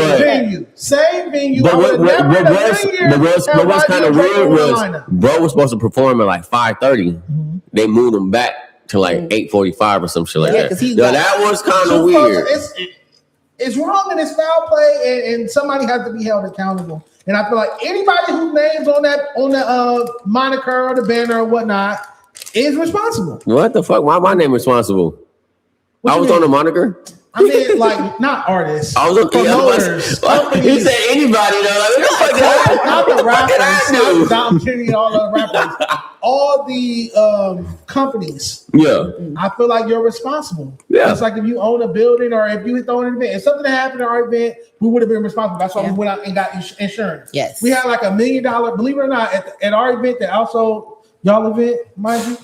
Same venue. But what was kind of weird was Bro was supposed to perform at like 5:30. Mm-hmm. They moved him back to like 8:45 or some shit like that. That was kind of weird. It's wrong and it's foul play, and somebody has to be held accountable. And I feel like anybody whose name's on the moniker or the banner or whatnot is responsible. What the fuck? Why my name responsible? I was on the moniker. I mean, like, not artists. I was on promoters. You said anybody though? Not the rappers. I'm kidding. All the rappers. All the companies. Yeah. I feel like you're responsible. Yeah. It's like if you own a building or if you throw an event. If something happened at our event, we would have been responsible. That's why we went out and got insurance. Yes. We had like $1 million, believe it or not, at our event that also y'all event, mind you.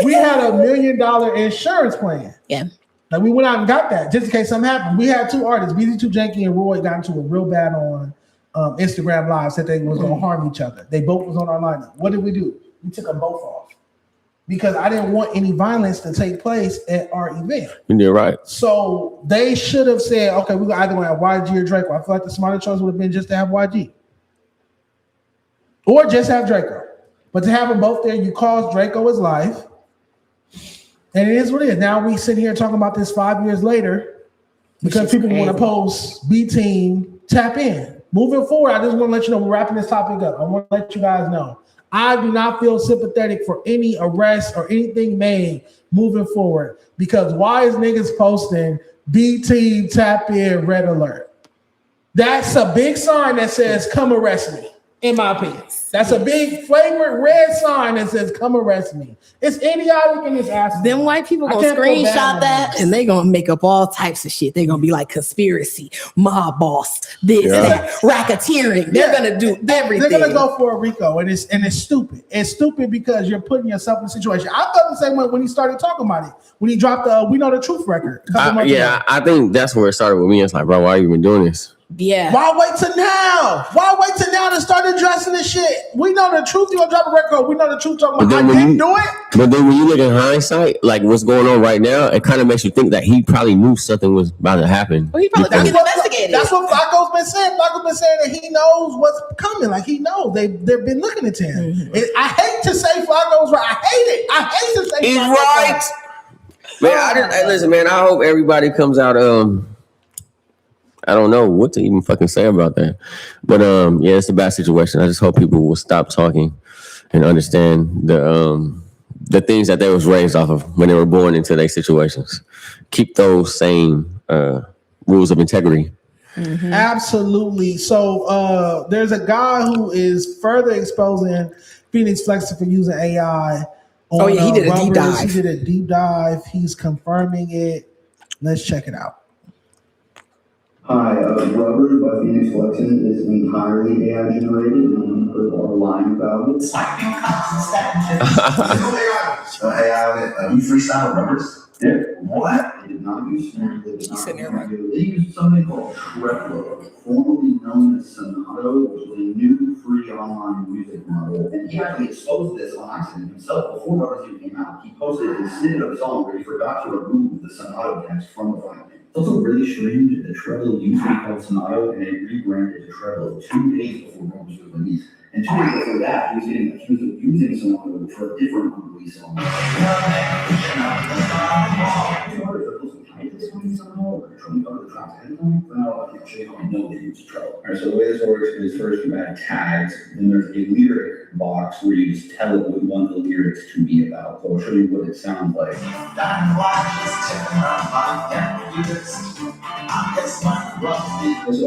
We had $1 million insurance plan. Yeah. Like we went out and got that just in case something happened. We had 2 artists, BZ2 Jerkin and Roy, got into a real bad on Instagram Live, said they was going to harm each other. They both was on our lineup. What did we do? We took them both off because I didn't want any violence to take place at our event. You're right. So they should have said, okay, we're either going to have YG or Drakeo. I feel like the smarter choice would have been just to have YG or just have Drakeo. But to have them both there, you cost Drakeo his life. And it is what it is. Now we sit here talking about this 5 years later because people want to post B Team tap in. Moving forward, I just want to let you know we're wrapping this topic up. I want to let you guys know I do not feel sympathetic for any arrest or anything made moving forward because why is niggas posting B Team tap in red alert? That's a big sign that says come arrest me, in my opinion. That's a big flagrant red sign that says come arrest me. It's idiotic and it's ass. Them white people gonna screenshot that and they gonna make up all types of shit. They're gonna be like conspiracy, mob boss, this, that, racketeering. They're gonna do everything. They're gonna go for a RICO and it's stupid. It's stupid because you're putting yourself in a situation. I felt the same way when he started talking about it. When he dropped the We Know the Truth record. I think that's where it started with me. It's like, bro, why are you even doing this? Yeah. Why wait till now? Why wait till now to start addressing this shit? We know the truth. You gonna drop a record? We know the truth. Talking about I then didn't do it. But then when you look in hindsight, like what's going on right now, it kind of makes you think that he probably knew something was about to happen. Well, he probably That's fucking investigated. That's what Flacco's been saying. Flacco's been saying that he knows what's coming. Like he knows they've been looking at him. Mm-hmm. And I hate to say Flacco's right. I hate it. I hate to say He's Flacco's right. Man, hey, listen, man. I hope everybody comes out. I don't know what to even fucking say about that, but yeah, it's a bad situation. I just hope people will stop talking and understand the things that they was raised off of when they were born into their situations. Keep those same rules of integrity. Mm-hmm. Absolutely. So there's a guy who is further exposing Phoenix Flexin for using AI. On, he did a deep dive. He did a deep dive. He's confirming it. Let's check it out. Hi, Rubbers by Phoenix Flexin is entirely AI generated, and people are lying about it. AI, you freestyle Rubbers? Yeah. What? They did not use Snare, they did not sitting there like- They used something called Trello, formerly known as Sonato, which was a new free online music model. And he actually exposed this on accident himself before Rubbers even came out. He posted a snippet of a song where he forgot to remove the Sonato text from the file. It's also really strange that Trello used to be called Sonato and it rebranded to Trello 2 days before Rubbers was released. And 2 days before that, he was getting accused of using Sonato for a different unreleased song. Alright, so the way this works is first you add tags, then there's a lyric box where you just tell it what you want the lyrics to be about. So I'll show you what it sounds like. So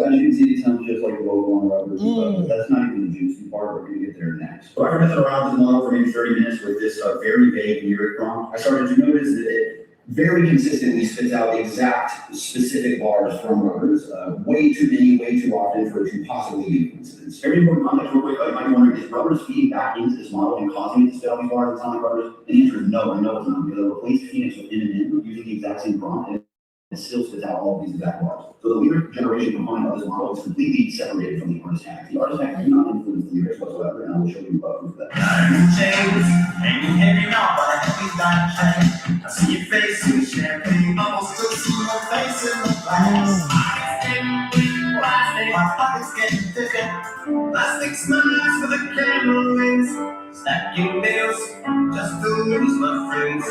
as you can see, it sounds just like the logo on Rubbers, but that's not even the juicy part. We're gonna get there next. So after messing around with the model for maybe 30 minutes with this very vague lyric prompt, I started to notice that it very consistently spits out the exact specific bars from Rubbers. Way too many, way too often for it to possibly be a coincidence. Very important context real quick, you might be wondering, is Rubbers feeding back into this model and causing it to spit out these bars that sound like Rubbers? And the answer is no, I know it's not, because I replaced Phoenix with Eminem using the exact same prompt, and it still spits out all of these exact bars. So the lyric generation component of this model is completely separated from the artist tag. The artist tag do not influence the lyrics whatsoever, and I will show you proof of that. I see your face in the champagne, almost still see your face in the glass. My pockets getting thicker, plastic smiles for the camera rings, stacking bills just to lose my friends.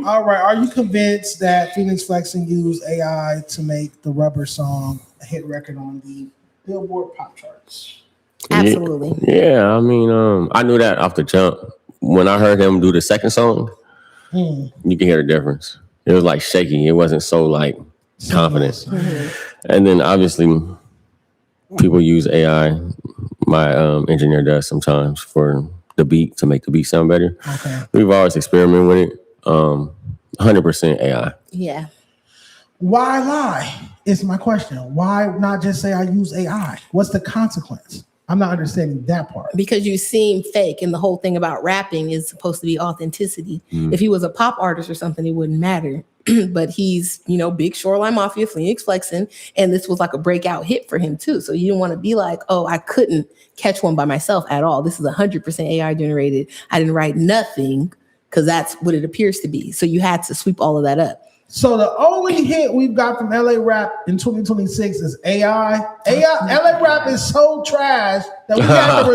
All right. Are you convinced that Phoenix Flexin used AI to make the Rubber song a hit record on the Billboard pop charts? Absolutely. Yeah, I mean, I knew that off the jump. When I heard him do the second song, you can hear the difference. It was like shaky. It wasn't so like confident. Mm-hmm. And then obviously people use AI. My engineer does sometimes for the beat to make the beat sound better. Okay. We've always experimented with it. 100% AI. Yeah. Why lie? Is my question. Why not just say I use AI? What's the consequence? I'm not understanding that part. Because you seem fake, and the whole thing about rapping is supposed to be authenticity. If he was a pop artist or something, it wouldn't matter. But he's, Big Shoreline Mafia, Phoenix Flexin, and this was like a breakout hit for him too. So you didn't want to be like, oh, I couldn't catch one by myself at all. This is 100% AI generated. I didn't write nothing because that's what it appears to be. So you had to sweep all of that up. So the only hit we've got from LA Rap in 2026 is AI. LA Rap is so trash that we have to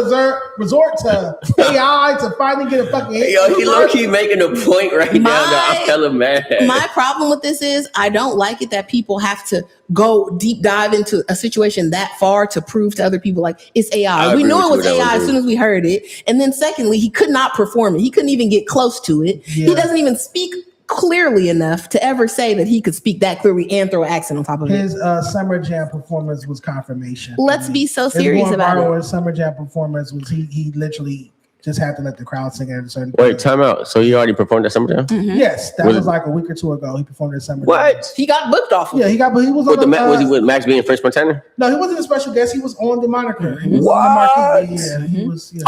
resort to AI to finally get a fucking hit. Yo, he low-key making a point right now that I'm hella mad. My problem with this is I don't like it that people have to go deep dive into a situation that far to prove to other people like it's AI. We knew it was AI as soon as we heard it. And then secondly, he could not perform it. He couldn't even get close to it. Yeah. He doesn't even speak clearly enough to ever say that he could speak that clearly and throw an accent on top of it. His Summer Jam performance was confirmation. Let's be so serious about it. His Summer Jam performance was he literally just had to let the crowd sing at a certain Wait, time out. So he already performed at Summer Jam? Mm-hmm. Yes, that was like a week or two ago. He performed at Summer Jam. What? He got booked off of it. Yeah, he was with on was he with Max being French Montana? No, he wasn't a special guest. He was on the moniker. He was what? On the yeah, he was. Yeah.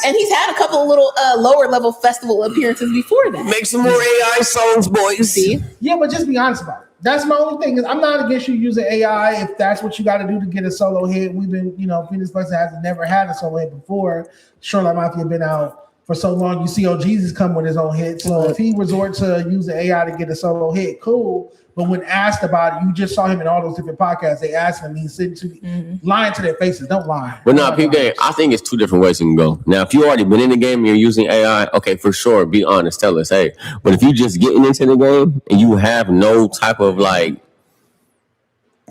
And he's had a couple of little lower level festival appearances before that. Make some more AI songs, boys. See? Yeah, but just be honest about it. That's my only thing. Is I'm not against you using AI if that's what you got to do to get a solo hit. We've been, Phoenix Flexin has never had a solo hit before. Shoreline Mafia been out for so long. You see Jesus come with his own hit. So if he resort to using AI to get a solo hit, cool. But when asked about it, you just saw him in all those different podcasts. They asked him, he's lying to their faces. Don't lie. But no, P-Game, I think it's two different ways you can go. Now, if you already been in the game and you're using AI, okay, for sure, be honest, tell us, hey. But if you just getting into the game and you have no type of like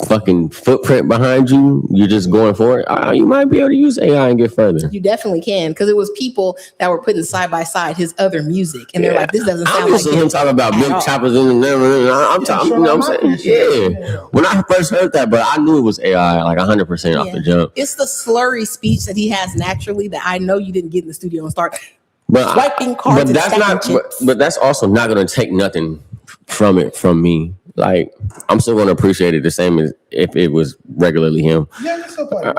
fucking footprint behind you, you're just going for it, you might be able to use AI and get further. You definitely can, because it was people that were putting side by side his other music, and they're like, "This doesn't sound like him talking about big choppers in the I'm talking, you know what I'm saying? Yeah. When I first heard that, but I knew it was AI, like 100% off the jump. It's the slurry speech that he has naturally that I know you didn't get in the studio and start swiping cards. But that's not. But that's also not going to take nothing from me. Like, I'm still going to appreciate it the same as if it was regularly him. Yeah, it's so funny.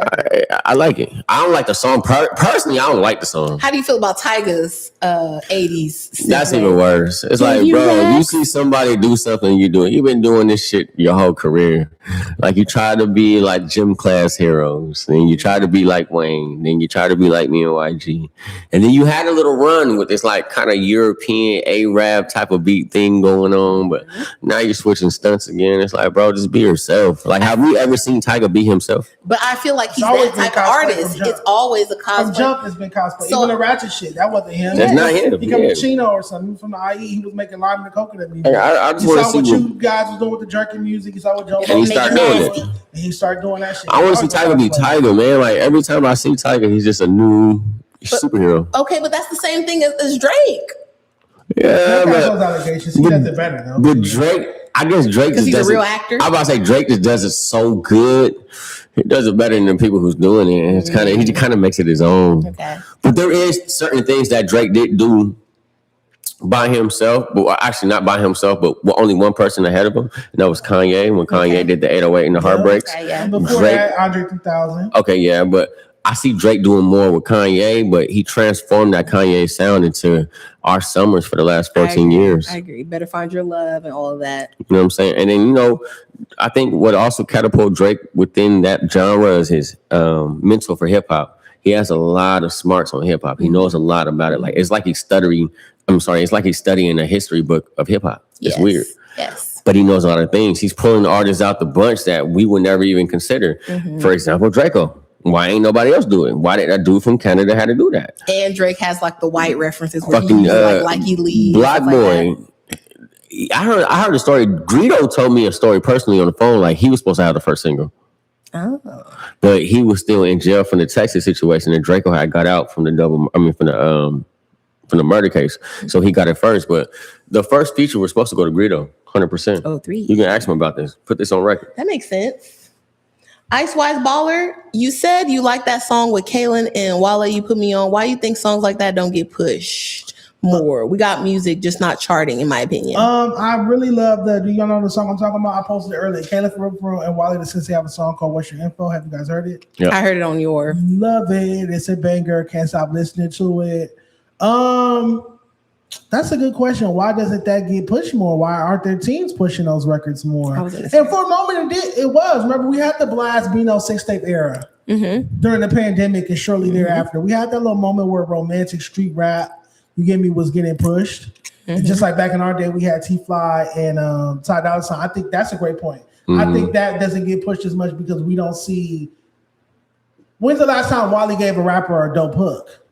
I like it. I don't like the song. Personally, I don't like the song. How do you feel about Tyga's 80s? That's even worse. It's like, bro, you see somebody do something you do it. You've been doing this shit your whole career. Like, you try to be like gym class heroes. Then you try to be like Wayne. Then you try to be like me and YG. And then you had a little run with this like kind of European A-rap type of beat thing going on. But now you're switching stunts again. It's like, bro, just be yourself. Like, have we ever seen Tyga be himself? But I feel like he's that type of artist. It's always a cosplay. From Jump has been cosplay. So, even the Ratchet shit, that wasn't him. That's not him. He come from Chino or something. From the IE, he was making lime and coconut music. I just you want saw to what see you guys was doing with the Jerkin music. You saw what Joe and he started doing it. And he started doing that shit. I want to see Tyga be Tyga, man. Like, every time I see Tyga, he's just a new superhero. Okay, but that's the same thing as Drake. Yeah, but those allegations. He does it better though. But Drake, I guess Drake because he's a real actor. I'm about to say Drake just does it so good. He does it better than the people who's doing it. It's he kind of makes it his own. Okay. But there is certain things that Drake did do by himself, but actually not by himself, but only one person ahead of him, and that was Kanye. When Kanye did the 808 and the Heartbreaks. And before that, Andre 3000. Okay, yeah, but I see Drake doing more with Kanye, but he transformed that Kanye sound into our summers for the last 14 years. I agree. Better Find Your Love and all of that. You know what I'm saying? And then, I think what also catapulted Drake within that genre is his mental for hip hop. He has a lot of smarts on hip hop. He knows a lot about it. Like, it's like he's studying a history book of hip hop. It's weird. Yes. But he knows a lot of things. He's pulling artists out the bunch that we would never even consider. For example, Drakeo. Why ain't nobody else do it? Why did that dude from Canada have to do that? And Drake has like the white references where he uses like he leaves. Black Boy. I heard a story. Greedo told me a story personally on the phone. Like, he was supposed to have the first single. Oh. But he was still in jail from the Texas situation, and Drakeo had got out from the murder case. So he got it first. But the first feature was supposed to go to Greedo, 100%. Oh, 3. You can ask him about this. Put this on record. That makes sense. Ice Wise Baller, you said you like that song with Kaylin and Wale You Put Me On. Why you think songs like that don't get pushed more? We got music just not charting, in my opinion. I really love do y'all know the song I'm talking about? I posted it earlier. Kaylin and Wale the Sensei have a song called What's Your Info? Have you guys heard it? Yeah. I heard it on your. Love it. It's a banger. Can't stop listening to it. That's a good question. Why doesn't that get pushed more? Why aren't their teams pushing those records more? And for a moment, it was. Remember, we had the Blast Bino 6-tape era during the pandemic, and shortly thereafter, we had that little moment where romantic street rap, you get me, was getting pushed. And just like back in our day, we had T-Fly and Ty Dolla $ign. I think that's a great point. I think that doesn't get pushed as much because we don't see. When's the last time Wale gave a rapper a dope hook?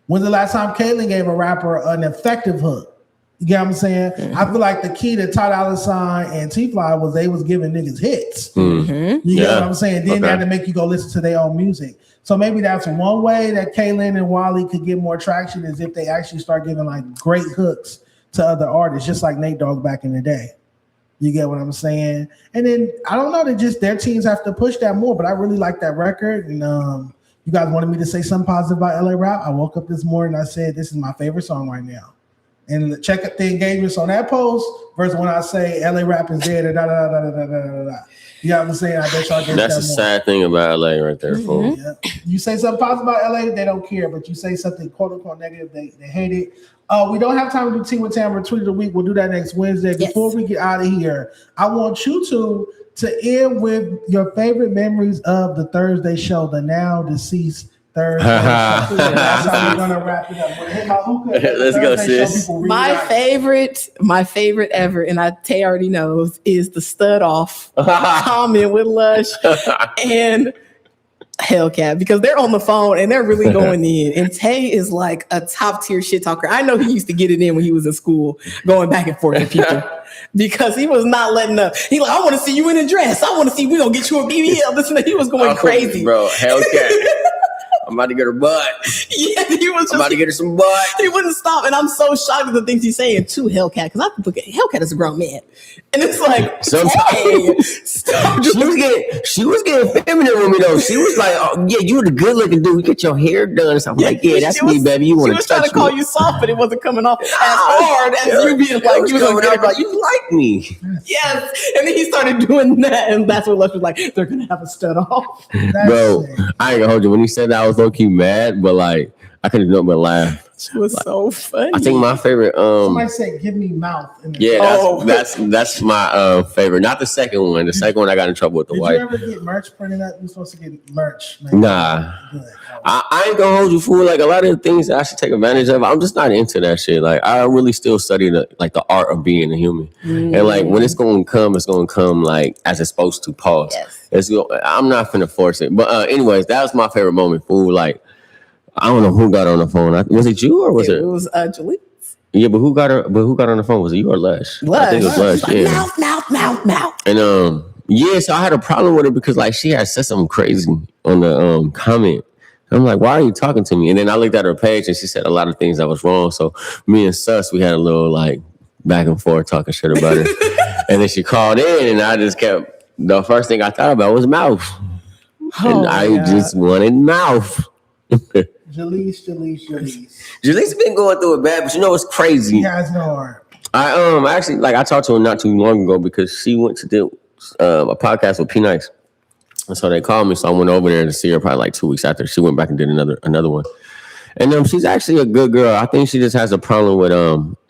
When's the last time Kaylin gave a rapper an effective hook? You get what I'm saying? I feel like the key to Ty Dolla $ign and T-Fly was they was giving niggas hits. You get what I'm saying? Then they had to make you go listen to their own music. So maybe that's one way that Kaylin and Wale could get more traction is if they actually start giving like great hooks to other artists, just like Nate Dogg back in the day. You get what I'm saying? And then I don't know, their teams have to push that more, but I really like that record. And you guys wanted me to say something positive about LA Rap. I woke up this morning and I said, this is my favorite song right now. And check out the engagements on that post versus when I say LA Rap is dead. You know what I'm saying? I bet y'all get That's that a more. sad thing about LA right there, folks. Yeah. You say something positive about LA, they don't care. But you say something quote unquote negative, they hate it. We don't have time to do Tea with Tam or Tweet of the Week. We'll do that next Wednesday. Yes. Before we get out of here, I want you to end with your favorite memories of the Thursday show, the now deceased Thursday show. That's how we're gonna wrap it up. Hit my hookah. Let's go, Thursday sis. show, My favorite ever, and Tay already knows, is the stud off comment with Lush and Hellcat, because they're on the phone and they're really going in. And Tay is like a top tier shit talker. I know he used to get it in when he was in school, going back and forth with people. Because he was not letting up. He like, I want to see you in a dress. I want to see, we're going to get you a BBL. Listen, he was going crazy. Bro, Hellcat. I'm about to get her butt. Yeah, he was just, I'm about to get her some butt. He wouldn't stop. And I'm so shocked at the things he's saying to Hellcat. Because I look at Hellcat as a grown man. And it's like, hey, stop. She was getting feminine with me though. She was like, oh yeah, you were the good looking dude. Get your hair done. So I'm like, yeah, that's me, baby. You want to touch me. She was trying to call you soft, but it wasn't coming off as hard as you being like, you coming out like, you like me. Yes. And then he started doing that. And that's what Lush was like, they're going to have a stud off. Bro, I ain't gonna hold you. When he said that, I was low key mad, but like, I couldn't do it but laugh. It was so funny. I think my favorite. Somebody said, "Give me mouth." That's my favorite. Not the second one. The second one I got in trouble with the wife. Did you ever get merch printed up? You're supposed to get merch. Man. Nah, I ain't gonna hold you fool. Like a lot of the things that I should take advantage of, I'm just not into that shit. Like I really still study the art of being a human, and like when it's gonna come like as it's supposed to. Pause. Yes. I'm not finna force it. But anyways, that was my favorite moment, fool. Like. I don't know who got on the phone. Was it you or was it? It was Jalise. Yeah, but who got her? But who got on the phone? Was it you or Lush? I think it was Lush. Like, yeah. Mouth. And yeah. So I had a problem with her because like she had said something crazy on the comment. I'm like, why are you talking to me? And then I looked at her page and she said a lot of things that was wrong. So me and Sus, we had a little like back and forth talking shit about her. And then she called in and I just kept. The first thing I thought about was mouth, and I just wanted mouth. Jalise. Jalise been going through it bad, but you know what's crazy? He has no heart. I actually like I talked to her not too long ago because she went to do a podcast with P Nice, and so they called me. So I went over there to see her probably like 2 weeks after she went back and did another one. And she's actually a good girl. I think she just has a problem with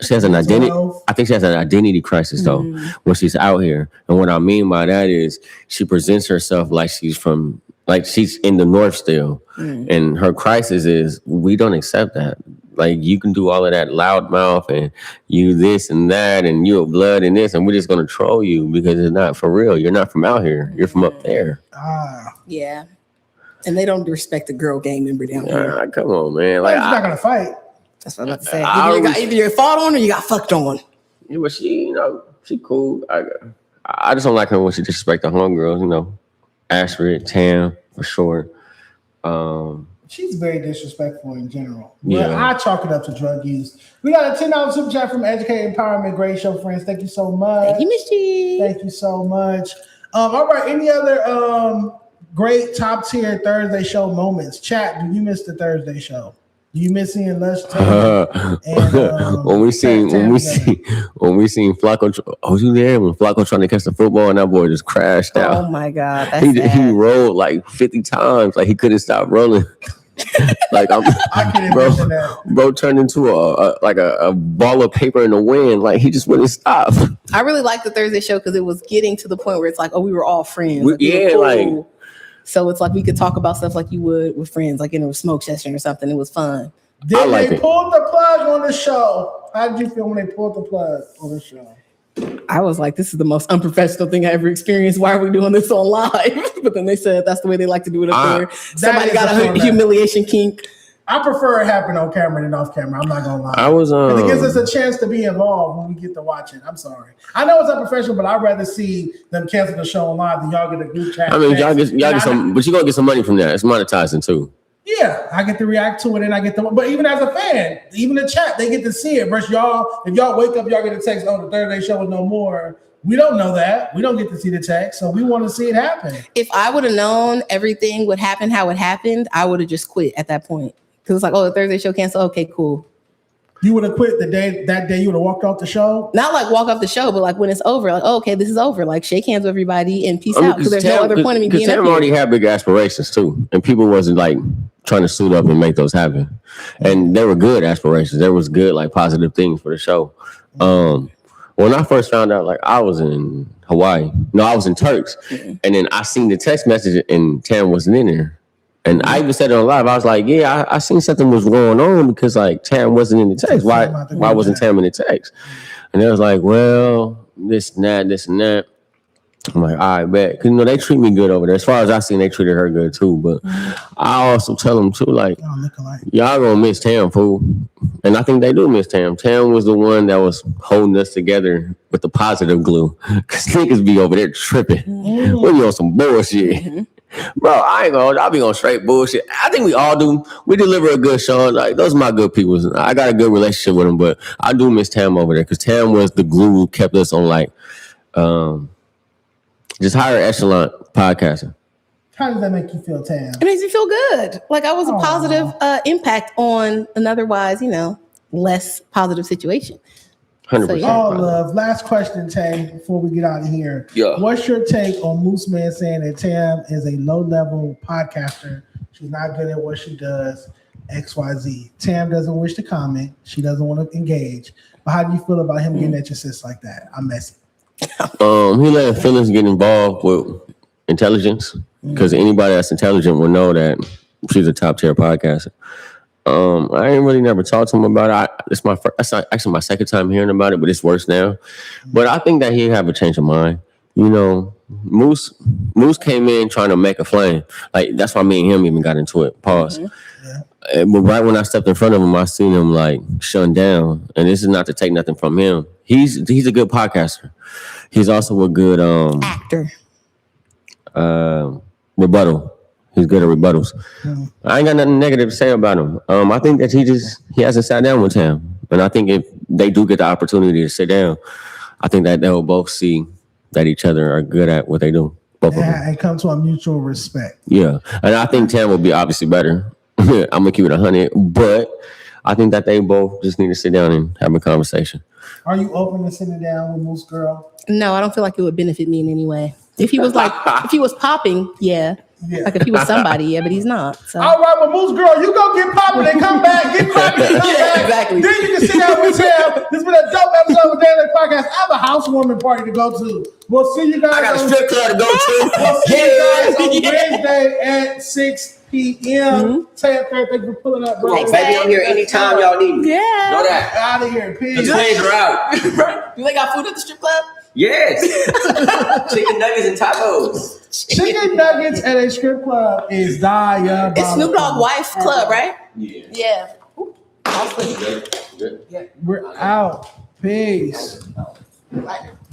she has an identity. I think she has an identity crisis though when she's out here. And what I mean by that is she presents herself like she's from. Like she's in the North still. And her crisis is we don't accept that. Like you can do all of that loud mouth and you this and that and you have blood and this and we're just gonna troll you because it's not for real. You're not from out here. You're from up there. Yeah. And they don't respect the girl gang member down here. Come on, man. Like she's not gonna fight. That's what I'm about to say. Either you fought on or you got fucked on. Yeah, but she cool. I just don't like her when she disrespect the homegirls, Ashford, Tam, for sure. She's very disrespectful in general. Yeah. But I chalk it up to drug use. We got a $10 super chat from Educate Empowerment. Great show, friends. Thank you so much. Thank you, Misty. Thank you so much. All right. Any other great top tier Thursday show moments? Chat, do you miss the Thursday show? Do you miss seeing Lush and when we seen Flacco? Was you there when Flacco trying to catch the football and that boy just crashed out? Oh my God, he rolled like 50 times, like he couldn't stop rolling. Like I can't imagine that. Bro turned into a ball of paper in the wind. Like he just wouldn't stop. I really liked the Thursday show because it was getting to the point where it's like, oh, we were all friends. So it's like we could talk about stuff like you would with friends, like in a smoke session or something. It was fun. Did they pull the plug on the show? How did you feel when they pulled the plug on the show? I was like, this is the most unprofessional thing I ever experienced. Why are we doing this on live? But then they said that's the way they like to do it up there. Somebody got a humiliation kink. I prefer it happen on camera than off camera. I'm not gonna lie. It gives us a chance to be involved when we get to watch it. I'm sorry. I know it's unprofessional, but I'd rather see them cancel the show online than y'all get a group chat. I mean, y'all get some, but you're gonna get some money from that. It's monetizing too. Yeah, I get to react to it and I get to, but even as a fan, even the chat, they get to see it. Versus y'all, if y'all wake up, y'all get a text, oh, the Thursday show is no more. We don't know that. We don't get to see the text, so we want to see it happen. If I would have known everything would happen how it happened, I would have just quit at that point. Because it's like, oh, the Thursday show canceled. Okay, cool. You would have quit that day you would have walked off the show? Not like walk off the show, but like when it's over, like, oh, okay, this is over. Like shake hands with everybody and peace out. Because there's no other point of me being up here. Tam already had big aspirations too. And people wasn't like trying to suit up and make those happen. And they were good aspirations. There was good, like, positive things for the show. When I first found out, like, I was in Hawaii. No, I was in Turks. And then I seen the text message and Tam wasn't in there. And I even said it on live. I was like, yeah, I seen something was going on because, like, Tam wasn't in the text. Why wasn't Tam in the text? And they was like, well, this and that. I'm like, all right, bet. Because, you know, they treat me good over there. As far as I seen, they treated her good, too. But I also tell them, too, like, y'all gonna miss Tam, fool. And I think they do miss Tam. Tam was the one that was holding us together with the positive glue. Because niggas be over there tripping. We be on some bullshit. Bro, I'll be on straight bullshit. I think we all do. We deliver a good show. Like, those are my good people. I got a good relationship with them, but I do miss Tam over there because Tam was the glue who kept us on, like, just higher echelon podcasting. How does that make you feel, Tam? It makes me feel good. Like I was a positive impact on an otherwise, you know, less positive situation. 100%. So, yeah. All love. Last question, Tay, before we get out of here. Yeah. What's your take on Moose Man saying that Tam is a low-level podcaster? She's not good at what she does, XYZ. Tam doesn't wish to comment. She doesn't want to engage. But how do you feel about him getting at your sis like that? I'm messy. He let feelings get involved with intelligence because anybody that's intelligent will know that she's a top tier podcaster. I ain't really never talked to him about it. It's actually my second time hearing about it, but it's worse now. But I think that he'll have a change of mind. You know, Moose came in trying to make a flame. Like, that's why me and him even got into it. Pause. But right when I stepped in front of him, I seen him, like, shunned down. And this is not to take nothing from him. He's a good podcaster. He's also a good Actor. Rebuttal. He's good at rebuttals. I ain't got nothing negative to say about him. I think that he hasn't sat down with Tam. And I think if they do get the opportunity to sit down, I think that they'll both see that each other are good at what they do. Both of them. And come to a mutual respect. Yeah. And I think Tam will be obviously better. I'm going to keep it 100. But I think that they both just need to sit down and have a conversation. Are you open to sitting down with Moose Girl? No, I don't feel like it would benefit me in any way. If he was popping, yeah. Like if he was somebody, yeah, but he's not. So. All right, well, Moose Girl, you go get popping and come back. Get popping and come back. Exactly. Then you can sit down with Tam. This has been a dope episode of Daily Podcast. I have a housewarming party to go to. We'll see you guys. I got a strip club to go to. We'll see you guys on Wednesday at 6 p.m. Tay F, thank you for pulling up, bro. Baby, I'm here anytime y'all need me. Yeah. Know that. Out of here. Peace. The twins are out. Do they got food at the strip club? Yes. Chicken nuggets and tacos. Chicken nuggets at a strip club is diabolical. It's Snoop Dogg's wife's club, right? Yeah. Yeah. Yeah, we're out. Peace.